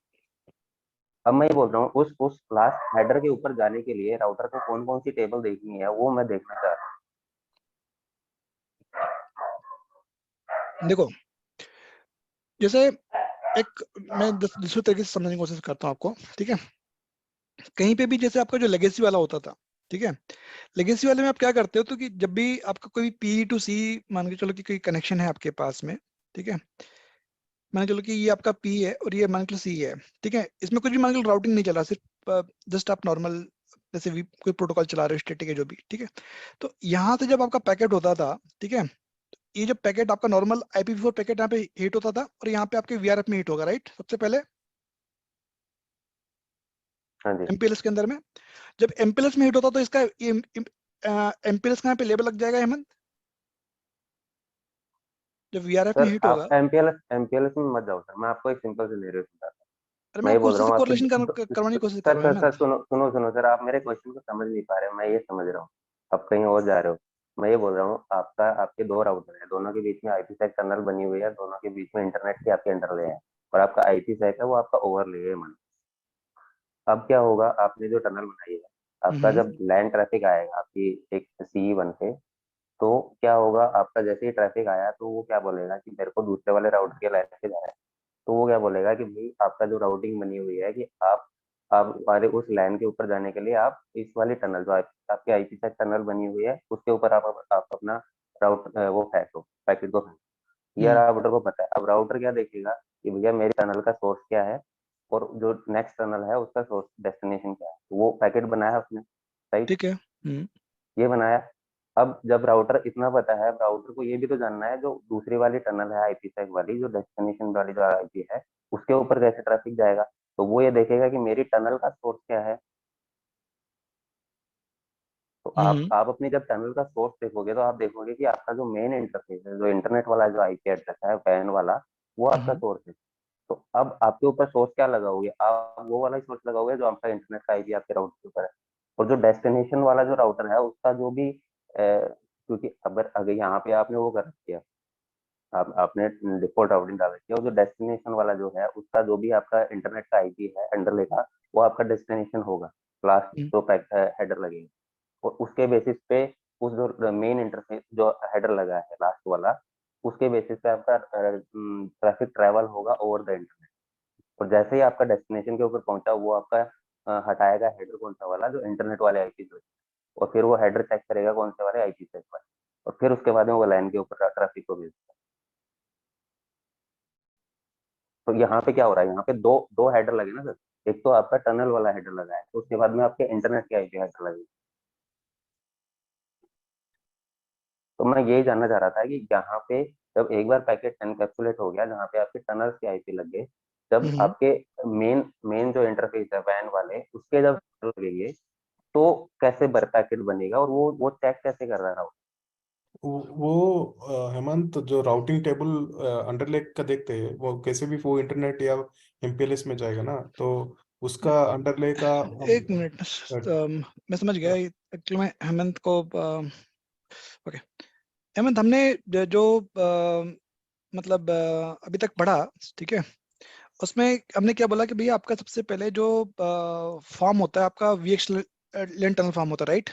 अब मैं ये बोल रहा हूँ उस लास्ट हेडर के ऊपर जाने के लिए राउटर को कौन कौन सी टेबल देखनी है वो मैं देखना चाह रहा हूँ। देखो जैसे एक मैं दूसरे तरीके से समझने की कोशिश करता हूँ आपको, ठीक है? कहीं पे भी जैसे आपका जो लेगेसी वाला होता था, ठीक है, लेगेसी वाले में आप क्या करते हो तो कि जब भी आपका कोई पी टू सी मान के चलो कि कोई कनेक्शन है आपके पास में, ठीक है, मान के चलो कि ये आपका पी है और ये मान के सी है, ठीक है, इसमें कुछ भी मान के राउटिंग नहीं चला, सिर्फ जस्ट आप नॉर्मल जैसे भी कोई प्रोटोकॉल चला रहे हो, स्टैटिक है जो भी, ठीक है। तो यहाँ से जब आपका पैकेट होता था, ठीक है, ये जो पैकेट आपका नॉर्मल IPv4 पैकेट यहाँ पे हिट होता था और यहाँ पे आपके VRF में हिट होगा, राइट? सबसे पहले हाँ जी MPLS के अंदर में जब MPLS में हिट होता तो इसका MPLS का यहाँ पे लेबल लग जाएगा हेमंत, जब VRF में सर, हिट आप होगा। एमपीएलएस में मत जाओ सर, मैं आपको एक सिंपल सिनेरियो समझाता हूँ। अरे मैं मैं ये आपको बोल उसी रहा से हूँ आपके कोरिलेशन करवाने की कोशिश कर सर रहा हूँ सर सर हेमंत। सुनो सुनो सुनो सर, आप मेरे क्वेश्चन को समझ नहीं पा रहे, मैं ये समझ रहा हूँ, आप कहीं और जा रहे हो। मैं ये बोल रहा हूँ आपके दो राउटर है, दोनों के बीच में आईपी-सेक टनल बनी हुई है, दोनों के बीच में इंटरनेट की आपके अंडरले है और आपका आईपी-सेक है वो आपका ओवरले है मन। अब क्या होगा, आपने जो टनल बनाई है, आपका जब लैंड ट्रैफिक आएगा आपकी एक CE1 पे, तो क्या होगा, आपका जैसे ही ट्रैफिक आया तो वो क्या बोलेगा कि मेरे को दूसरे वाले राउटर के लाइन पे जाना है, तो वो क्या बोलेगा कि भाई आपका जो राउटिंग बनी हुई है कि आप आप हमारे उस लैन के ऊपर जाने के लिए आप इस वाली टनल जो आपकी IPsec टनल बनी हुई है उसके ऊपर आप अपना वो फेंको, पैकेट को फेंको। ये राउटर को पता है। अब राउटर क्या देखेगा कि भैया मेरी टनल का सोर्स क्या है और जो नेक्स्ट टनल है उसका सोर्स डेस्टिनेशन क्या है। वो पैकेट बनाया उसने, राइट, ठीक है। ये बनाया। अब जब राउटर इतना पता है, राउटर को ये भी तो जानना है जो दूसरी वाली टनल है IPsec वाली, जो डेस्टिनेशन वाली जो IP है उसके ऊपर कैसे ट्रैफिक जाएगा। तो वो ये देखेगा कि मेरी टनल का सोर्स क्या है। तो आप अपनी जब टनल का सोर्स देखोगे तो आप देखोगे कि आपका जो मेन इंटरफेस है, जो इंटरनेट वाला जो IP एड्रेस है वैन वाला, वो आपका सोर्स है। तो अब आपके ऊपर सोर्स क्या लगाओगे, आप वो वाला सोर्स लगाओगे जो आपका इंटरनेट का IP आपके राउटर के ऊपर है। और जो डेस्टिनेशन वाला जो राउटर है उसका जो भी क्योंकि अगर यहाँ पे आपने वो कर रखी है, आपने डिफॉल्ट राउटिंग डाल रखी है, और जो डेस्टिनेशन वाला जो है उसका जो भी आपका इंटरनेट का IP है अंडरले का, वो आपका डेस्टिनेशन होगा, लास्ट जो हेडर लगेगा। और उसके बेसिस पे उस जो मेन इंटरफेस जो हेडर लगा है लास्ट वाला, उसके बेसिस पे आपका ट्रैफिक ट्रैवल होगा ओवर द इंटरनेट। और जैसे ही आपका डेस्टिनेशन के ऊपर पहुंचा, वो आपका हटाएगा हेडर कौन सा वाला, जो इंटरनेट वाले IP से, और फिर वो हेडर चेक करेगा कौन से वाले IP से, और फिर उसके बाद में वो लाइन के ऊपर ट्रैफिक को भेजेगा। तो यहाँ पे क्या हो रहा है, यहाँ पे दो दो हेडर लगे ना सर। एक तो आपका टनल वाला हेडर लगा है, तो उसके बाद में आपके इंटरनेट के IP हेडर लगे। तो मैं यही जानना चाह रहा था कि यहाँ पे जब एक बार पैकेट एनकैप्सुलेट हो गया, जहाँ पे आपके टनल्स के IP लग गए, जब आपके मेन मेन जो इंटरफेस है वैन वाले, उसके जब लगेंगे तो कैसे पैकेट बनेगा, और वो चेक कैसे कर रहा है। हेमंत, जो राउटिंग टेबल अंडरले का देखते हैं वो कैसे भी वो इंटरनेट या MPLS में जाएगा ना, तो उसका अंडरले का एक मिनट, मैं समझ गया एक्चुअली। मैं हेमंत को ओके, हेमंत हमने जो मतलब अभी तक पढ़ा, ठीक है, उसमें हमने क्या बोला कि भैया आपका सबसे पहले जो फॉर्म होता है आपका VXLAN टनल फॉर्म होता है, राइट?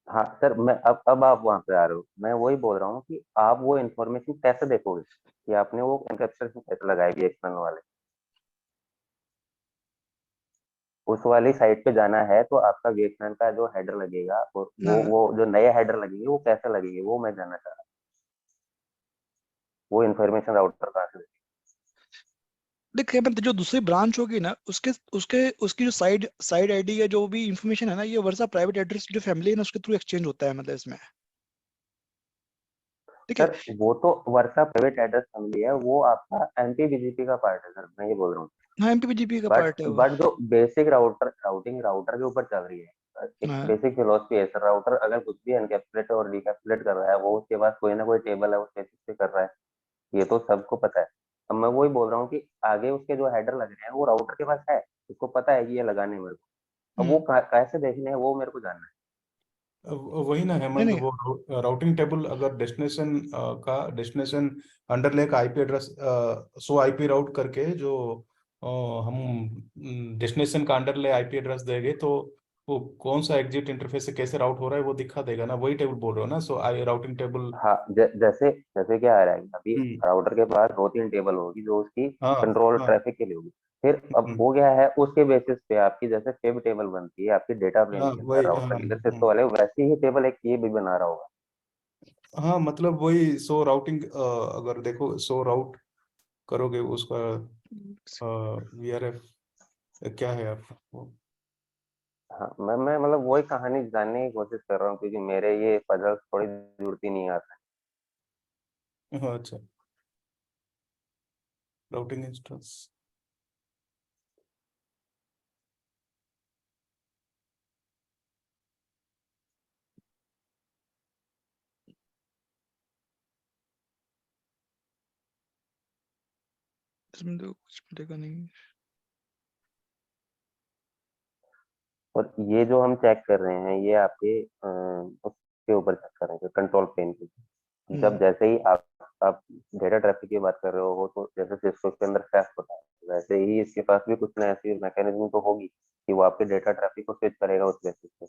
हाँ सर, मैं अब आप वहां पे आ रहे हो। मैं वही बोल रहा हूँ कि आप वो इन्फॉर्मेशन कैसे देखोगे कि आपने वो एनकैप्सुलेशन कैसे लगाई VXLAN वाले। उस वाली साइट पे जाना है तो आपका VXLAN का जो हेडर लगेगा, और वो जो नए हेडर लगेंगे वो कैसे लगेंगे, वो मैं जानना चाह रहा हूँ। वो इन्फॉर्मेशन राउटर कहाँ से देख हेमंत, जो दूसरी ब्रांच होगी ना, उसके उसके उसकी जो साइड साइड आईडी या जो भी इंफॉर्मेशन है ना, ये वर्सा प्राइवेट एड्रेस जो फैमिली है ना उसके थ्रू एक्सचेंज होता है, मतलब इसमें, ठीक है। सर, वो तो वर्षा प्राइवेट एड्रेस फैमिली है, वो आपका MPBGP का पार्ट है सर, मैं ये बोल रहा हूँ। हाँ, MPPGP का बट पार्ट है वो। बट जो बेसिक राउटिंग राउटर के ऊपर चल रही है, एक हाँ। बेसिक फिलोसफी है सर। राउटर अगर कुछ भी एनकैप्सुलेट और डिकैप्सुलेट कर रहा है, वो उसके पास कोई ना कोई टेबल है, उस बेसिस पे कर रहा है। ये तो सबको पता है। अब मैं वही बोल रहा हूँ कि आगे उसके जो हेडर लग रहे हैं वो राउटर के पास है, उसको पता है कि ये लगाने हैं मेरे को। अब वो कैसे देखने हैं वो मेरे को जानना है। वही ना नहीं हेमंत, नहीं। वो राउटिंग टेबल अगर डेस्टिनेशन अंडरले का IP एड्रेस 100 IP राउट करके जो हम डेस्टिनेशन का अंडरले IP एड्रेस देंगे, तो वो कौन सा एग्जिट इंटरफेस से कैसे राउट हो रहा है वो दिखा देगा ना। वही टेबल बोल रहे हो ना, सो आई राउटिंग टेबल। हाँ, जैसे जैसे क्या आ रहा है कि अभी हम्म। राउटर के पास 2-3 टेबल होगी जो उसकी हाँ कंट्रोल हाँ। ट्रैफिक के लिए होगी। फिर अब हम्म, वो क्या है, उसके बेसिस पे आपकी जैसे फिब टेबल बनती है आपकी डेटा प्लेन हाँ के अंदर, वही, हाँ राउटर के अंदर सिस्टम वाले, वैसे ही टेबल एक ये भी बना रहा होगा। हाँ, मतलब वही सो राउटिंग, अगर देखो सो राउट करोगे उसका VRF क्या है आपका। हाँ, मैं मतलब वही कहानी जानने की कोशिश कर रहा हूँ, क्योंकि मेरे ये पजल्स थोड़ी जुड़ती नहीं आता। हाँ, अच्छा, राउटिंग इंस्टेंस। इसमें तो कुछ मिलेगा नहीं। और ये जो हम चेक कर रहे हैं ये आपके उसके ऊपर चेक कर रहे हैं, कंट्रोल प्लेन के। जब जैसे ही आप डेटा ट्रैफिक की बात कर रहे हो, तो जैसे सिस्टम के अंदर फैक्ट होता है, वैसे ही इसके पास भी कुछ ना ऐसी मैकेनिज्म तो होगी कि वो आपके डेटा ट्रैफिक को स्विच करेगा उस बेसिस पे,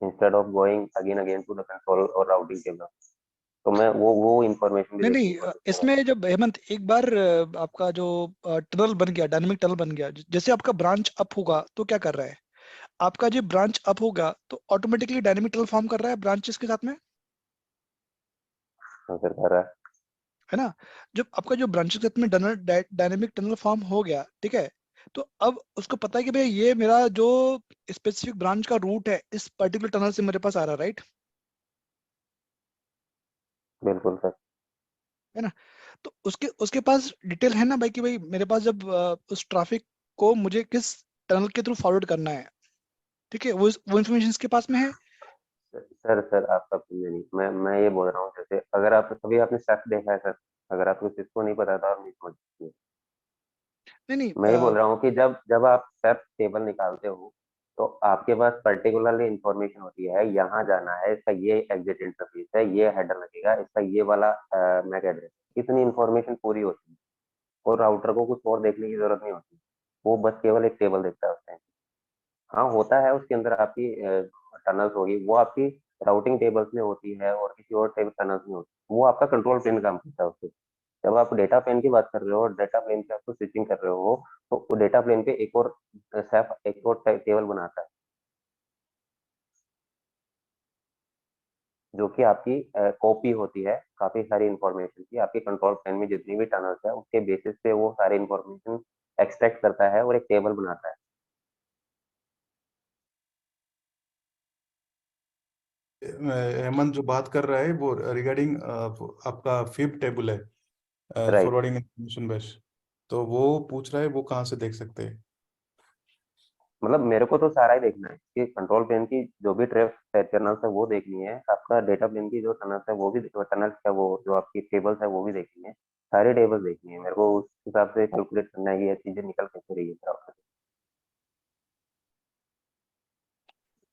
instead of going again again to the control और राउटिंग टेबल। तो मैं वो इंफॉर्मेशन भी नहीं देखनी नहीं है मुझे। इसमें जब हेमंत एक बार आपका जो टनल बन गया, डायनेमिक टनल बन गया, जैसे आपका ब्रांच अप होगा तो क्या कर रहा है, आपका जो ब्रांच अप होगा तो ऑटोमेटिकली डायनेमिक टनल फॉर्म कर रहा है ब्रांचेस के साथ में, हाँ सर, कर रहा है। है ना। जब आपका जो ब्रांचेस के साथ में डायनेमिक टनल फॉर्म हो गया, ठीक है, तो अब उसको पता है कि भाई ये मेरा जो स्पेसिफिक ब्रांच का रूट है इस पर्टिकुलर टनल से मेरे पास आ रहा है, राइट, बिल्कुल सर। है ना। तो उसके उसके पास डिटेल है ना भाई कि भाई मेरे पास जब उस ट्रैफिक को मुझे किस टनल के थ्रू फॉरवर्ड करना है, ठीक है, वो इन्फॉर्मेशन इसके पास में है। सर आपका समझे नहीं, मैं ये बोल रहा हूँ, जैसे अगर आप कभी आपने सेफ देखा है सर, अगर आपको इसको नहीं पता था आप नहीं समझ। नहीं नहीं मैं ये बोल रहा हूँ कि जब जब आप सेफ टेबल निकालते हो तो आपके पास पर्टिकुलरली इंफॉर्मेशन होती है, यहाँ जाना है, इसका ये एग्जिट इंटरफेस है, ये हेडर लगेगा, इसका ये वाला मैक एड्रेस, इतनी इंफॉर्मेशन पूरी होती है और राउटर को कुछ और देखने की जरूरत नहीं होती, वो बस केवल एक टेबल देखता है उसमें। हाँ होता है उसके अंदर आपकी टनल्स होगी, वो आपकी राउटिंग टेबल्स में होती है और किसी और टेबल टनल्स में होती है, वो आपका कंट्रोल प्लेन काम करता है उससे। जब आप डेटा प्लेन की बात कर रहे हो और डेटा प्लेन पे आपको स्विचिंग कर रहे हो, तो वो डेटा प्लेन पे एक और सेफ एक और टेबल बनाता है, जो कि आपकी कॉपी होती है काफी सारी इंफॉर्मेशन की, आपके कंट्रोल प्लेन में जितनी भी टनल्स है उसके बेसिस पे वो सारी इंफॉर्मेशन एक्सट्रैक्ट करता है और एक टेबल बनाता है। हेमंत जो बात कर रहा है वो रिगार्डिंग आपका फिब टेबल है, राइट। फॉरवर्डिंग इंफॉर्मेशन बेस, तो वो पूछ रहा है वो कहाँ से देख सकते हैं। मतलब मेरे को तो सारा ही देखना है कि कंट्रोल प्लेन की जो भी ट्रेप टनल्स है वो देखनी है, आपका डेटा प्लेन की जो टनल्स है वो भी, टनल्स का वो जो आपकी टेबल्स है वो भी देखनी है, सारी टेबल्स देखनी है मेरे को, उस हिसाब से कैलकुलेट करना है कि ये चीजें निकल कैसे रही है।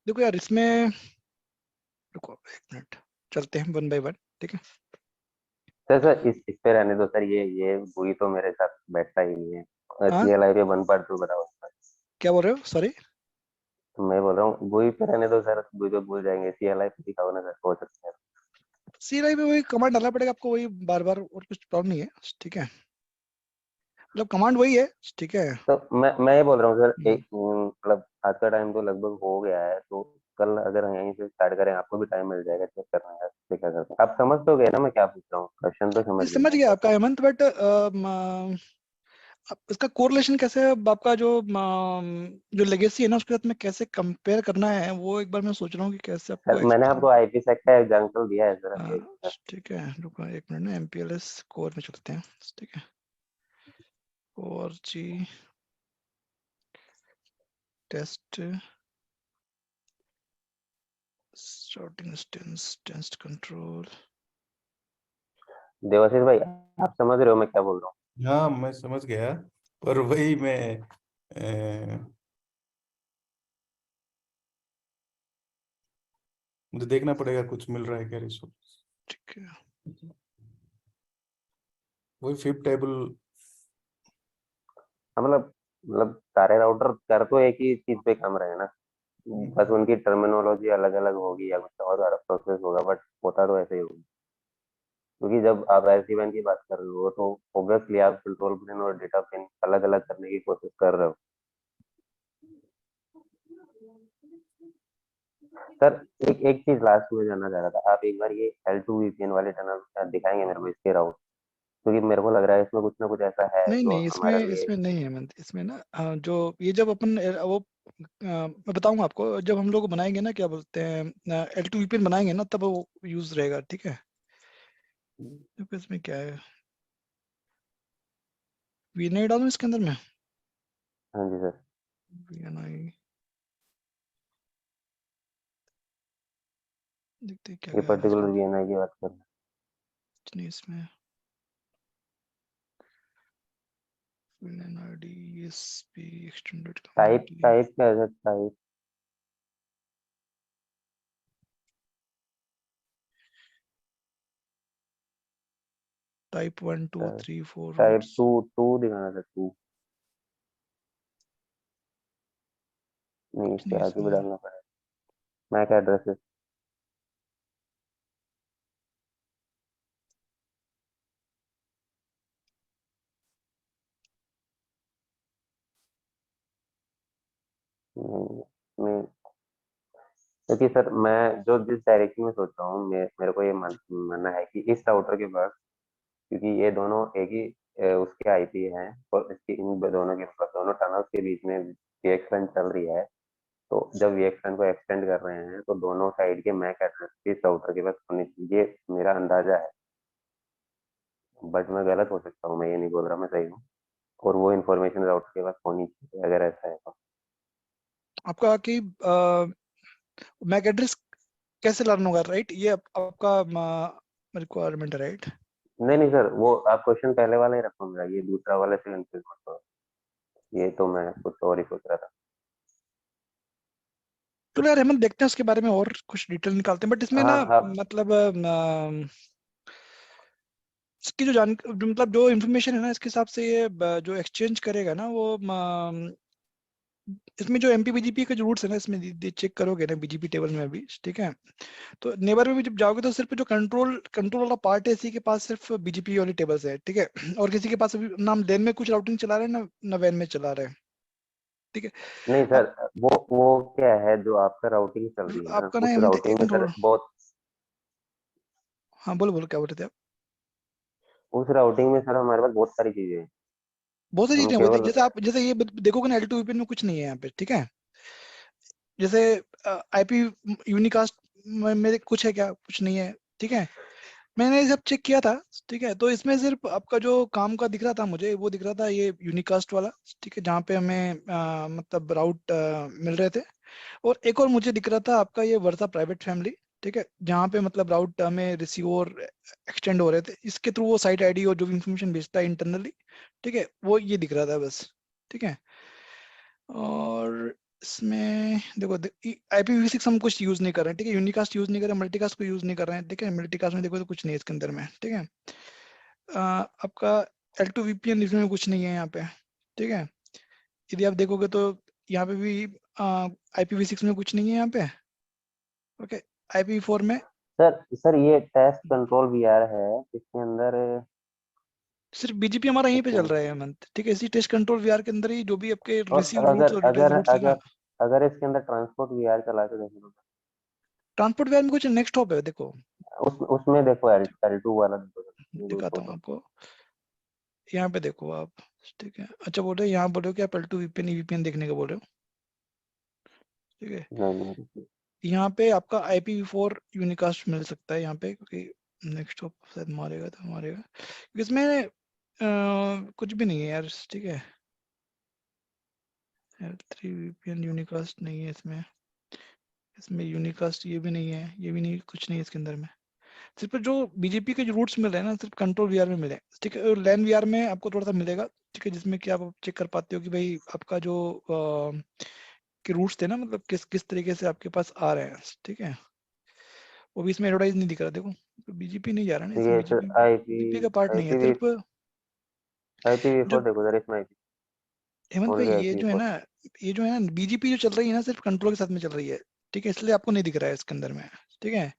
देखो यार इसमें, रुको एक मिनट, चलते हैं वन बाय वन, ठीक है। सर इस पे रहने दो सर, ये बुरी तो मेरे साथ बैठता ही नहीं है, हाँ, CLI पे 1 पर 2 बताओ सर। क्या बोल रहे हो, सॉरी। तो मैं बोल रहा हूँ बुरी पे रहने दो सर, बुरी तो भूल जाएंगे, CLI पे दिखाओ ना सर, हो सकता है। सी लाई में वही कमांड डालना पड़ेगा आपको, वही बार बार, और कुछ प्रॉब्लम नहीं है, ठीक है, मतलब कमांड वही है, ठीक है। तो मैं ये बोल रहा हूँ सर, हम्म। एक मतलब आज का टाइम तो लगभग हो गया है, तो कल अगर यहीं से स्टार्ट करें आपको भी टाइम मिल जाएगा चेक करना है, क्या करते हैं आप, समझ तो गए ना मैं क्या पूछ रहा हूँ, क्वेश्चन तो समझ मैं गए समझ ना। गया आपका हेमंत, बट इसका कोरिलेशन कैसे है, अब आपका जो लेगेसी है ना उसके साथ में कैसे कंपेयर करना है, वो एक बार मैं सोच रहा हूँ कि कैसे आपको सर मैंने एक्सप्लेन। आपको IP सेक का एग्जाम्पल दिया है सर अभी। ठीक है, रुको एक मिनट ना, MPLS कोर में चलते हैं, ठीक है, और G test shorting distance test control. Devashish भाई, आप समझ रहे हो मैं क्या बोल रहा हूँ। हाँ मैं समझ गया, पर वही मैं मुझे देखना पड़ेगा कुछ मिल रहा है क्या रिसोर्स। ठीक है, वही फिब टेबल। हाँ, मतलब सारे राउटर कर तो एक ही चीज पे काम रहे ना, बस उनकी टर्मिनोलॉजी अलग अलग होगी या कुछ और प्रोसेस होगा, बट होता तो ऐसे ही होगा, क्योंकि जब आप SD WAN की बात कर रहे हो तो ऑब्वियसली आप कंट्रोल प्लेन और डेटा प्लेन अलग अलग करने की कोशिश कर रहे हो। सर एक एक चीज लास्ट में जानना चाह रहा था, आप एक बार ये L2 VPN वाले टनल दिखाएंगे मेरे को इसके राउट, क्योंकि मेरे को लग रहा है इसमें कुछ ना कुछ ऐसा है नहीं जो नहीं इसमें हमारे लिए। इसमें नहीं है हेमंत, इसमें ना जो ये जब अपन वो मैं बताऊंगा आपको, जब हम लोग बनाएंगे ना, क्या बोलते हैं, L2 VPN बनाएंगे ना, तब वो यूज रहेगा, ठीक है। देखो इसमें क्या है, VNI डालूं इसके अंदर में, हाँ जी सर। VNI, देखते हैं क्या ये क्या है पर्टिकुलर इसमें, VNI की बात कर रहे नहीं इसमें VNID ESP एक्सटेंडेड हैं। टाइप कम्युनिटी टाइप क्या है sir, type? Type 1 2 3 4 type routes. 2 2 दिखाना सर, 2। नहीं, कुछ नहीं इसके आगे भी इसमें, डालना पड़ेगा, मैक एड्रेस। मैं क्योंकि सर मैं जो जिस डायरेक्शन में सोच रहा हूँ, मेरे को ये मानना है कि इस राउटर के पास, क्योंकि ये दोनों एक ही उसके आईपी हैं, और इसके इन दोनों के पास, दोनों टनल्स के बीच में VXLAN चल रही है। तो जब VXLAN को एक्सटेंड कर रहे हैं तो दोनों साइड के मैक एड्रेस इस राउटर के पास होने चाहिए, ये मेरा अंदाजा है। बट मैं गलत हो सकता हूँ, मैं ये नहीं बोल रहा मैं सही हूँ। और वो इन्फॉर्मेशन राउटर के पास होनी चाहिए अगर ऐसा है तो। आपका कि मैक एड्रेस कैसे लर्न होगा, राइट? ये आपका रिक्वायरमेंट है, राइट? नहीं नहीं सर, वो आप क्वेश्चन पहले वाला ही रखो मेरा, ये दूसरा वाले से कंफ्यूज मत हो। ये तो मैं कुछ और ही सोच रहा था। चलो यार हेमंत, देखते हैं उसके बारे में और कुछ डिटेल निकालते हैं, बट इसमें हाँ ना आप मतलब इसकी मतलब जो इन्फॉर्मेशन है ना, इसके हिसाब से ये जो एक्सचेंज करेगा ना वो इसमें जो MPBGP के जो रूट्स है ना, इसमें चेक करोगे ना BGP टेबल में भी, ठीक है? तो नेबर में भी जब जाओगे तो सिर्फ जो कंट्रोल वाला पार्ट है, इसी के पास सिर्फ BGP वाली टेबल्स है, ठीक है? और किसी के पास अभी नाम लेन में कुछ राउटिंग चला रहे हैं ना वैन में चला रहे हैं, ठीक है? नहीं अब सर, वो क्या है, जो आपका राउटिंग चल रही है ना, आपका ना उस हेमंत, राउटिंग एक में मिनट सर होल्ड। बहुत, हाँ बोलो बोलो, क्या बोल रहे थे आप? उस राउटिंग में सर हमारे पास बहुत सारी चीजें हैं। बहुत सारी हम चीजें होती है, केवल जैसे आप जैसे ये देखोगे ना, L2 VPN में कुछ नहीं है यहाँ पे, ठीक है? जैसे IP यूनिकास्ट में मेरे कुछ है क्या? कुछ नहीं है, ठीक है? मैंने ये सब चेक किया था, ठीक है? तो इसमें सिर्फ आपका जो काम का दिख रहा था मुझे, वो दिख रहा था ये यूनिकास्ट वाला, ठीक है? जहाँ पे हमें मतलब राउट मिल रहे थे। और एक और मुझे दिख रहा था आपका ये वर्सा प्राइवेट फैमिली, ठीक है? जहाँ पे मतलब राउट हमें रिसीव और एक्सटेंड हो रहे थे, इसके थ्रू वो साइट आईडी और जो भी इंफॉर्मेशन भेजता है इंटरनली, ठीक है? वो ये दिख रहा था बस, ठीक है? और इसमें देखो IPv6 हम कुछ यूज नहीं कर रहे हैं, ठीक है? यूनिकास्ट यूज नहीं कर रहे हैं, मल्टीकास्ट को यूज नहीं कर रहे हैं, ठीक है? मल्टीकास्ट में देखो तो कुछ नहीं है इसके अंदर में, ठीक है? आपका L2 VPN इसमें कुछ नहीं है यहाँ पे, ठीक है? यदि आप देखोगे तो यहाँ पे भी IPv6 में कुछ नहीं है यहाँ पे, ओके? IPv4 में सर ये टेस्ट कंट्रोल VR है, इसके अंदर सिर्फ BGP हमारा यहीं पे इसके चल रहा है हेमंत, ठीक है? इसी टेस्ट कंट्रोल VR के अंदर ही जो भी आपके और रिसीव रूट्स अगर और रिटर्न अगर रूट्स है ना। अगर अगर इसके अंदर ट्रांसपोर्ट VR चला के देख लो, ट्रांसपोर्ट VR में कुछ नेक्स्ट हॉप है, देखो उसमें देखो L2 वाला देखो सर, ये देखो दिखाता हूँ तो। आपको। यहाँ पे देखो आप, ठीक है? अच्छा बोल रहे हो, यहाँ बोल रहे हो कि आप L2 VPN VPN देखने का बोल रहे हो, ठीक है? नहीं नहीं, यहाँ पे आपका IPv4 यूनिकास्ट मिल सकता है यहाँ पे, क्योंकि नेक्स्ट हॉप शायद मारेगा तो मारेगा, क्योंकि इसमें कुछ भी नहीं है यार, ठीक है? L3 VPN यूनिकास्ट नहीं है इसमें, इसमें यूनिकास्ट ये भी नहीं है, ये भी नहीं, कुछ नहीं है इसके अंदर में। सिर्फ जो BGP के जो रूट्स मिल रहे हैं ना, सिर्फ कंट्रोल VR में मिले, ठीक है? और लैन VR में आपको थोड़ा सा मिलेगा, ठीक है? जिसमें कि आप चेक कर पाते हो कि भाई आपका जो के रूट्स थे ना, मतलब किस किस तरीके से आपके पास आ रहे हैं, ठीक है? वो भी इसमें एडवर्टाइज नहीं दिख रहा, देखो BGP नहीं जा रहा ना तो इसमें, ये सर BGP का पार्ट नहीं है सिर्फ। IPv4 जो देखो सर, इसमें हेमंत भाई, ओनली ये जो है IPv4। ना, ये जो है ना BGP जो चल रही है ना, सिर्फ कंट्रोल के साथ में चल रही है, ठीक है? इसलिए आपको नहीं दिख रहा है इसके अंदर में, ठीक है?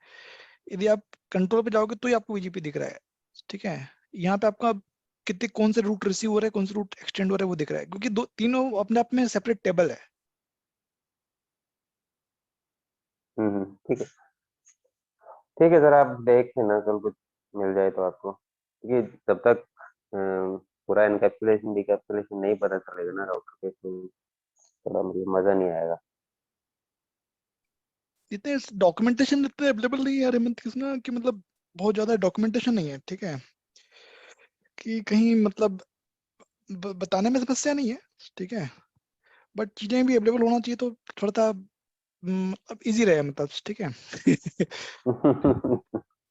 यदि आप कंट्रोल पे जाओगे तो ही आपको BGP दिख रहा है, ठीक है? यहाँ पे आपका कितने कौन से रूट रिसीव हो रहे हैं, कौन से रूट एक्सटेंड हो रहे हैं, वो दिख रहा है, क्योंकि दो तीनों अपने आप में सेपरेट टेबल है। ठीक है, ठीक है सर, आप देख लेना, कल कुछ मिल जाए तो आपको, क्योंकि जब तक पूरा इनकैप्सुलेशन डिकैप्सुलेशन नहीं पता चलेगा ना राउटर पे, तो थोड़ा मुझे मजा नहीं आएगा। इतने डॉक्यूमेंटेशन इतने अवेलेबल नहीं है यार हेमंत, किसना कि मतलब बहुत ज्यादा डॉक्यूमेंटेशन नहीं है, ठीक है? कि कहीं मतलब बताने में समस्या नहीं है, ठीक है? बट चीजें भी अवेलेबल होना चाहिए तो थोड़ा सा अब इजी रहे, मतलब, ठीक है?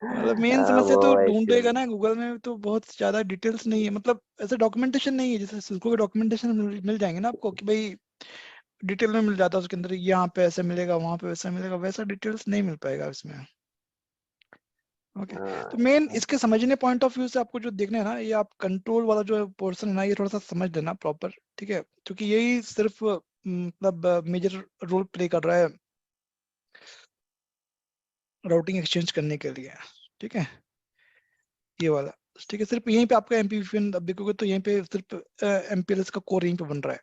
मतलब मेन हाँ समस्या वो तो ढूंढेगा एक्चुअली, ना गूगल में, तो बहुत ज्यादा डिटेल्स नहीं है, मतलब ऐसे डॉक्यूमेंटेशन नहीं है, जैसे सिस्को के डॉक्यूमेंटेशन मिल जाएंगे ना आपको कि भाई डिटेल में मिल जाता है उसके अंदर, यहाँ पे ऐसे मिलेगा वहां पे वैसा मिलेगा, वैसा डिटेल्स नहीं मिल पाएगा इसमें, ओके? तो मेन हाँ इसके समझने पॉइंट ऑफ व्यू से आपको जो देखना है ना, ये आप कंट्रोल वाला जो पोर्शन है ना, ये थोड़ा सा समझ लेना प्रॉपर, ठीक है? क्योंकि यही सिर्फ मतलब मेजर रोल प्ले कर रहा है राउटिंग एक्सचेंज करने के लिए, ठीक है? ये वाला, ठीक है? सिर्फ यहीं पे आपका MPVPN अब देखोगे तो यहीं पे सिर्फ MPLS का कोर यहीं पे बन रहा है,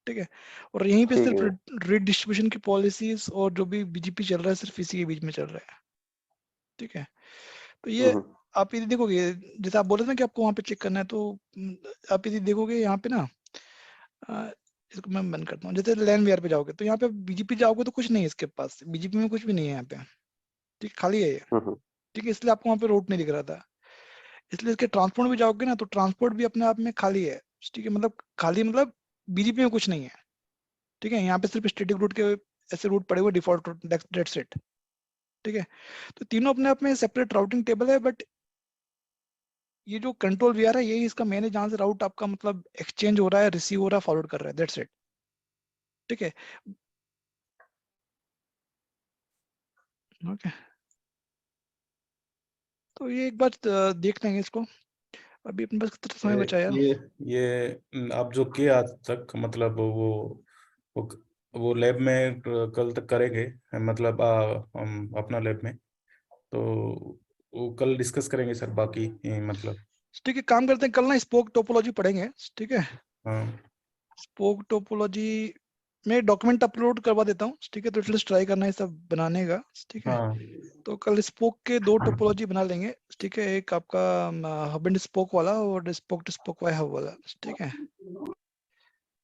ठीक है। और यहीं पे ठीक सिर्फ है। रीडिस्ट्रीब्यूशन की पॉलिसीज और जो भी बीजीपी चल रहा है सिर्फ इसी के बीच में चल रहा है, ठीक है। तो ये हम्म, आप यदि देखोगे, जैसे आप बोल रहे थे ना कि आपको वहां पे चेक करना है, तो आप यदि देखोगे यहाँ पे ना, अ, इसको मैं बंद करता हूँ। जैसे लैंड वेयर पे जाओगे तो यहाँ पे बीजीपी जाओगे तो कुछ नहीं है इसके पास, बीजीपी में कुछ भी नहीं है यहाँ पे, ठीक, खाली है ये, हम्म, ठीक है। इसलिए आपको वहाँ पे रूट नहीं दिख रहा था। इसलिए इसके ट्रांसपोर्ट भी जाओगे ना तो ट्रांसपोर्ट भी अपने आप में खाली है, ठीक है। मतलब खाली मतलब बीजीपी में कुछ नहीं है, ठीक है। यहाँ पे सिर्फ स्टैटिक रूट के ऐसे रूट पड़े हुए, डिफॉल्ट रूट, दैट्स इट, ठीक है। तो तीनों अपने आप में सेपरेट राउटिंग टेबल है, बट ये जो कंट्रोल वीआर है यही इसका मेन है, जहां से राउट आपका मतलब एक्सचेंज हो रहा है, रिसीव हो रहा है, फॉरवर्ड कर रहा है, दैट्स इट, ठीक है। ओके, तो ये एक बार देख लेंगे इसको। अभी अपने पास कितना समय बचा है यार? ये आप जो किए आज तक, मतलब वो वो लैब में कल तक करेंगे, मतलब हम अपना लैब में, तो वो कल डिस्कस करेंगे सर बाकी, मतलब। ठीक है, काम करते हैं, कल ना स्पोक टोपोलॉजी पढ़ेंगे, ठीक है। हाँ स्पोक टोपोलॉजी में डॉक्यूमेंट अपलोड करवा देता हूँ, ठीक है। तो एटलीस्ट ट्राई करना है सब बनाने का, ठीक है। हाँ। तो कल स्पोक के दो टोपोलॉजी बना लेंगे, ठीक है। एक आपका हब एंड स्पोक वाला और spoke to spoke via hub वाला, ठीक है।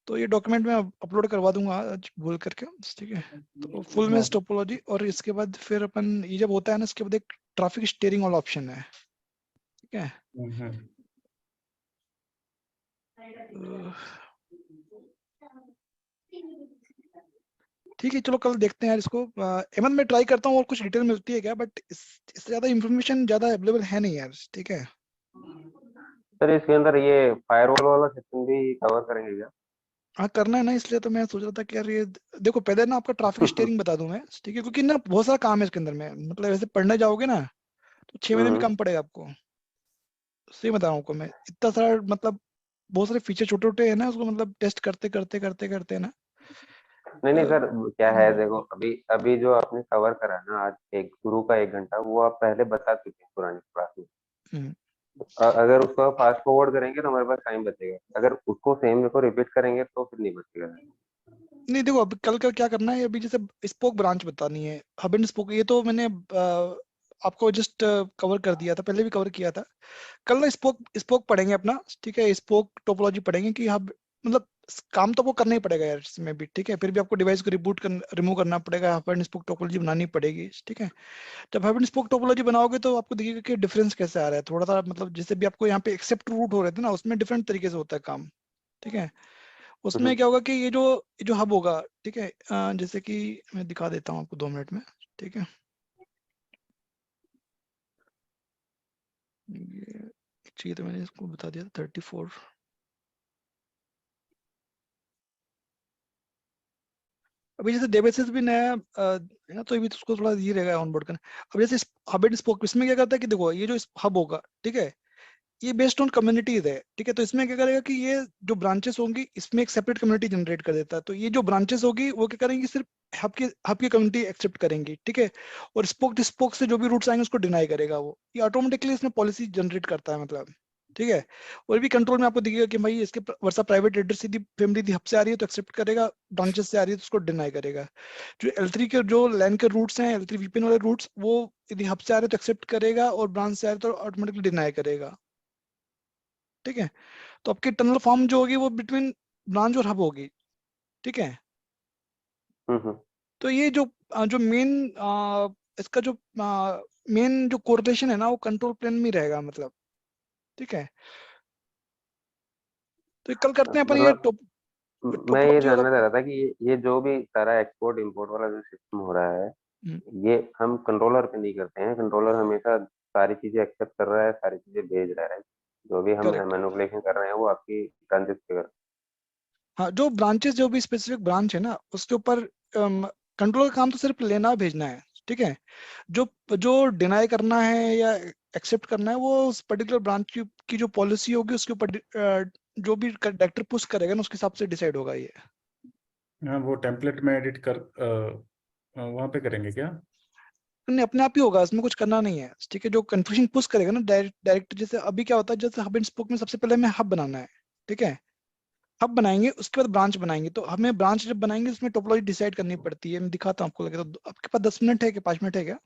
तो ये डॉक्यूमेंट मैं अपलोड करवा दूंगा आज बोल करके, ठीक है। तो फुल में हाँ। टोपोलॉजी, और इसके बाद फिर अपन ये जब होता है ना, इसके बाद एक ट्रैफिक स्टीयरिंग वाला ऑप्शन है, ठीक है। हम्म। अ, ठीक है, चलो कल देखते हैं यार इसको। एमन में ट्राई करता हूँ और कुछ डिटेल मिलती है क्या, बट इससे ज्यादा इन्फॉर्मेशन ज्यादा अवेलेबल है नहीं यार, ठीक है। सर इसके अंदर ये फायरवॉल वाला सेक्शन भी कवर करेंगे क्या? हाँ करना है ना, इसलिए तो मैं सोच रहा था कि यार ये देखो, पहले ना आपका ट्रैफिक स्टीयरिंग बता दूं मैं, ठीक है, क्योंकि ना बहुत सारा काम है इसके अंदर में, मतलब ऐसे पढ़ने जाओगे ना तो 6 महीने में हम्म, काम पड़ेगा आपको, सही बता रहा हूँ आपको मैं। इतना सारा मतलब बहुत सारे फीचर छोटे छोटे है ना, उसको मतलब टेस्ट करते करते करते करते ना। नहीं नहीं अ, सर, क्या है देखो, हम्म, अभी अभी जो आपने कवर करा है ना आज, एक शुरू का 1 घंटा वो आप पहले बता चुके हैं पुरानी क्लास में। हम्म। अगर उसको फास्ट फॉरवर्ड करेंगे तो हमारे पास टाइम बचेगा, अगर उसको सेम देखो रिपीट करेंगे तो फिर नहीं बचेगा। नहीं देखो, अब कल का क्या करना है, अभी जैसे स्पोक ब्रांच बतानी है, हब एंड स्पोक, ये तो मैंने आपको जस्ट कवर कर दिया था, पहले भी कवर किया था। कल ना स्पोक स्पोक पढ़ेंगे अपना, ठीक है। स्पोक टोपोलॉजी पढ़ेंगे कि हब मतलब काम तो वो करना ही पड़ेगा यार इसमें भी, ठीक है। फिर भी आपको डिवाइस को रिमूव करना पड़ेगा, हब एंड स्पोक टोपोलॉजी बनानी पड़ेगी, ठीक है। जब हब एंड स्पोक टोपोलॉजी बनाओगे तो आपको दिखेगा कि डिफरेंस कैसे आ रहा है थोड़ा सा, मतलब जैसे भी आपको यहाँ पे एक्सेप्ट रूट हो रहे थे ना, उसमें डिफरेंट तरीके से होता है काम, ठीक है। उसमें हम्म, क्या होगा कि ये जो हब होगा, ठीक है, जैसे कि मैं दिखा देता हूँ आपको 2 मिनट में, ठीक है। ये चाहिए तो मैंने इसको बता दिया था 34। अभी जैसे डेटाबेसेस भी नया है ना, तो अभी तो उसको थोड़ा ये रहेगा ऑनबोर्ड करना। अब जैसे हब एंड स्पोक, इसमें क्या करता है कि देखो, ये जो हब होगा, ठीक है, ये बेस्ड ऑन कम्युनिटीज है, ठीक है। तो इसमें क्या करेगा कि ये जो ब्रांचेस होंगी इसमें एक सेपरेट कम्युनिटी जनरेट कर देता है, तो ये जो ब्रांचेस होगी वो क्या करेंगी, सिर्फ हब की कम्युनिटी एक्सेप्ट करेंगी, ठीक है। और स्पोक टू स्पोक से जो भी रूट्स आएंगे उसको डिनाई करेगा वो, ये ऑटोमेटिकली इसमें पॉलिसी जनरेट करता है मतलब, ठीक है। और भी कंट्रोल में आपको दिखेगा कि भाई इसके वर्षा प्राइवेट एड्रेस यदि फैमिली हब से आ रही है तो एक्सेप्ट करेगा, ब्रांचेस से आ रही है तो उसको डिनाई करेगा। जो L3 के जो लैन के रूट्स हैं, L3 VPN वाले रूट्स, वो यदि हब से आ रहे हैं तो एक्सेप्ट करेगा, और ब्रांच से आ रहे हैं तो ऑटोमेटिकली डिनाई करेगा, ठीक है। तो आपकी टनल फॉर्म जो होगी वो बिटवीन ब्रांच और हब होगी, ठीक है। हम्म। तो ये जो मेन इसका जो मेन जो कोरिलेशन है ना, वो कंट्रोल प्लेन में ही रहेगा मतलब, ठीक है। तो ये कल करते हैं अपन, ये मतलब मैं ये टोपोलॉजी वाला। जानना चाह रहा था कि ये जो भी सारा एक्सपोर्ट इंपोर्ट वाला जो सिस्टम हो रहा है, ये हम कंट्रोलर पे नहीं करते हैं। कंट्रोलर हमेशा सारी चीजें एक्सेप्ट कर रहा है, सारी चीजें भेज रहा है। जो भी हम करेक्ट। मैनिपुलेशन कर रहे हैं वो आपकी ट्रांजिट पे कर। हाँ, जो ब्रांचेस, जो भी स्पेसिफिक ब्रांच है ना, उसके ऊपर कंट्रोल का काम तो सिर्फ लेना और भेजना है, ठीक है। जो जो डिनाई करना है या एक्सेप्ट करना है, वो उस पर्टिकुलर ब्रांच की जो पॉलिसी होगी उसके ऊपर जो भी डायरेक्टर पुश करेगा ना, उसके हिसाब से डिसाइड होगा ये। हाँ, वो टेम्पलेट में एडिट कर वहाँ पे करेंगे क्या? नहीं, अपने आप ही होगा, इसमें कुछ करना नहीं है, ठीक है। जो कन्फ्यूजन पुश करेगा ना डायरेक्ट, जैसे अभी क्या होता है, जैसे हब एंड स्पोक में सबसे पहले हमें हब बनाना है, ठीक है। हब बनाएंगे, उसके बाद ब्रांच बनाएंगे। तो हमें ब्रांच जब बनाएंगे उसमें टोपोलॉजी डिसाइड करनी पड़ती है। मैं दिखाता हूँ आपको, लगे तो आपके पास 10 मिनट है कि 5 मिनट है क्या?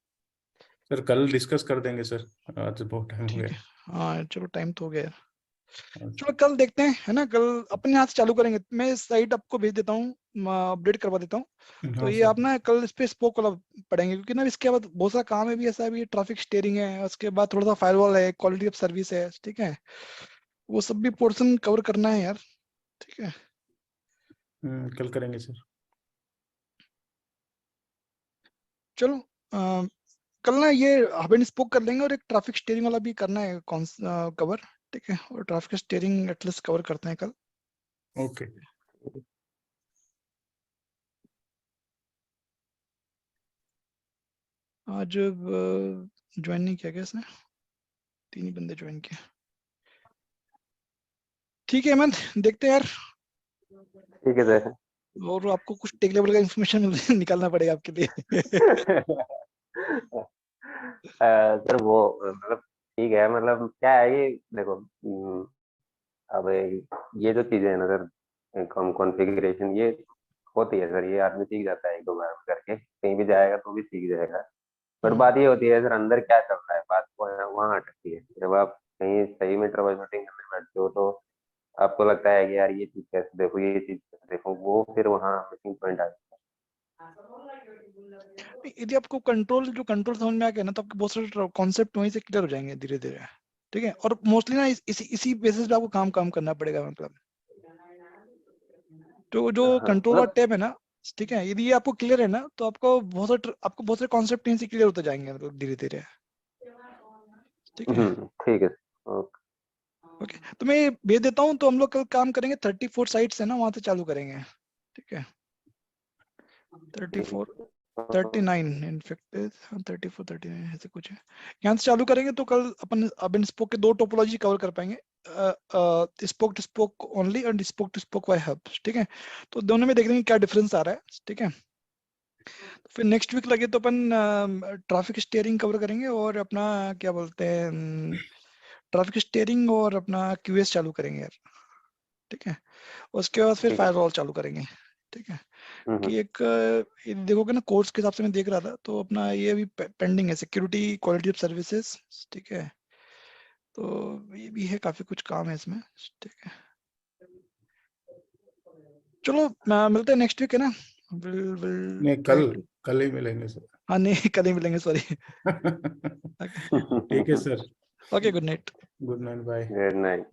सर कल डिस्कस कर देंगे सर, आज बहुत टाइम हो ठीक गया। है, हाँ चलो टाइम तो हो गया यार। हाँ चलो कल देखते हैं, है ना, कल अपने हाथ से चालू करेंगे। मैं साइट आपको भेज देता हूँ, अपडेट करवा देता हूँ। तो ये सर। आप ना कल इस पे स्पोक वाला पढ़ेंगे, क्योंकि ना इसके बाद बहुत सारा काम है भी, ऐसा भी ट्रैफिक स्टीयरिंग है, उसके बाद थोड़ा सा फायरवॉल है, क्वालिटी ऑफ सर्विस है, ठीक है, वो सब भी पोर्शन कवर करना है यार, ठीक है। कल करेंगे सर। चलो कल ना ये हब एंड स्पोक कर लेंगे, और एक ट्रैफिक स्टीयरिंग वाला भी करना है कवर, ठीक है, और ट्रैफिक स्टीयरिंग एटलीस्ट कवर करते हैं कल। ओके। आज ज्वाइन नहीं किया क्या इसने? 3 ही बंदे ज्वाइन किए। ठीक है हेमंत, देखते हैं यार। ठीक है सर। और आपको कुछ टेक लेवल का इन्फॉर्मेशन निकालना पड़ेगा आपके लिए। सर वो मतलब ठीक है, मतलब क्या है ये देखो, अब ये जो चीजें है ना सर, कॉन्फ़िगरेशन ये होती है सर, ये आदमी सीख जाता है एक दो बार में करके, कहीं भी जाएगा तो भी सीख जाएगा। बट बात ये होती है सर, अंदर क्या चल रहा है, बात वहाँ अटकती है। जब आप कहीं सही में ट्रबल शूटिंग करने बैठते हो तो आपको लगता है कि यार ये चीज कैसे देखो, ये चीज कैसे देखो, वो फिर वहाँ मिसिंग पॉइंट आ जाता यदि आपको जो कंट्रोल समझ में आ गया ना, तो आपके बहुत सारे कॉन्सेप्ट वहीं से क्लियर हो जाएंगे धीरे धीरे, ठीक है। और मोस्टली ना इसी बेसिस पे आपको काम करना पड़ेगा, मतलब जो है। हाँ कंट्रोल और मतलब टैब है ना, ठीक है, यदि ये आपको क्लियर है ना, तो आपको बहुत सारे कॉन्सेप्ट यहीं से क्लियर होते जाएंगे, मतलब धीरे धीरे, ठीक है। ठीक है। ओके। ओके, तो मैं भेज देता हूँ। तो हम लोग कल काम करेंगे 34 साइट्स है ना, वहां से चालू करेंगे, ठीक है। 34 39 इनफेक्ट, 34 39 ऐसे कुछ है। यहाँ से चालू करेंगे तो कल अपन अब इन स्पोक के 2 टोपोलॉजी कवर कर पाएंगे, स्पोक टू स्पोक ओनली और spoke to spoke by hub, ठीक है। तो दोनों में देख लेंगे क्या डिफरेंस आ रहा है, ठीक है। फिर नेक्स्ट वीक लगे तो अपन ट्रैफिक स्टीयरिंग कवर करेंगे, और अपना क्या बोलते हैं, ट्रैफिक स्टीयरिंग और अपना क्यूएस चालू करेंगे यार, ठीक है। उसके बाद फिर ठीक है। फायरवॉल चालू करेंगे, ठीक है। हम्म। कि एक ये देखोगे ना, कोर्स के हिसाब से मैं देख रहा था, तो अपना ये अभी पेंडिंग है सिक्योरिटी क्वालिटी ऑफ सर्विसेज, ठीक है। तो ये भी है, काफी कुछ काम है इसमें, ठीक है। चलो मिलते हैं नेक्स्ट वीक, है ना। विल नहीं, ट्राई कल टू, कल ही मिलेंगे सर। हाँ नहीं कल ही मिलेंगे, सॉरी। ठीक है sir. Okay, good night. Good night, bye. Good night.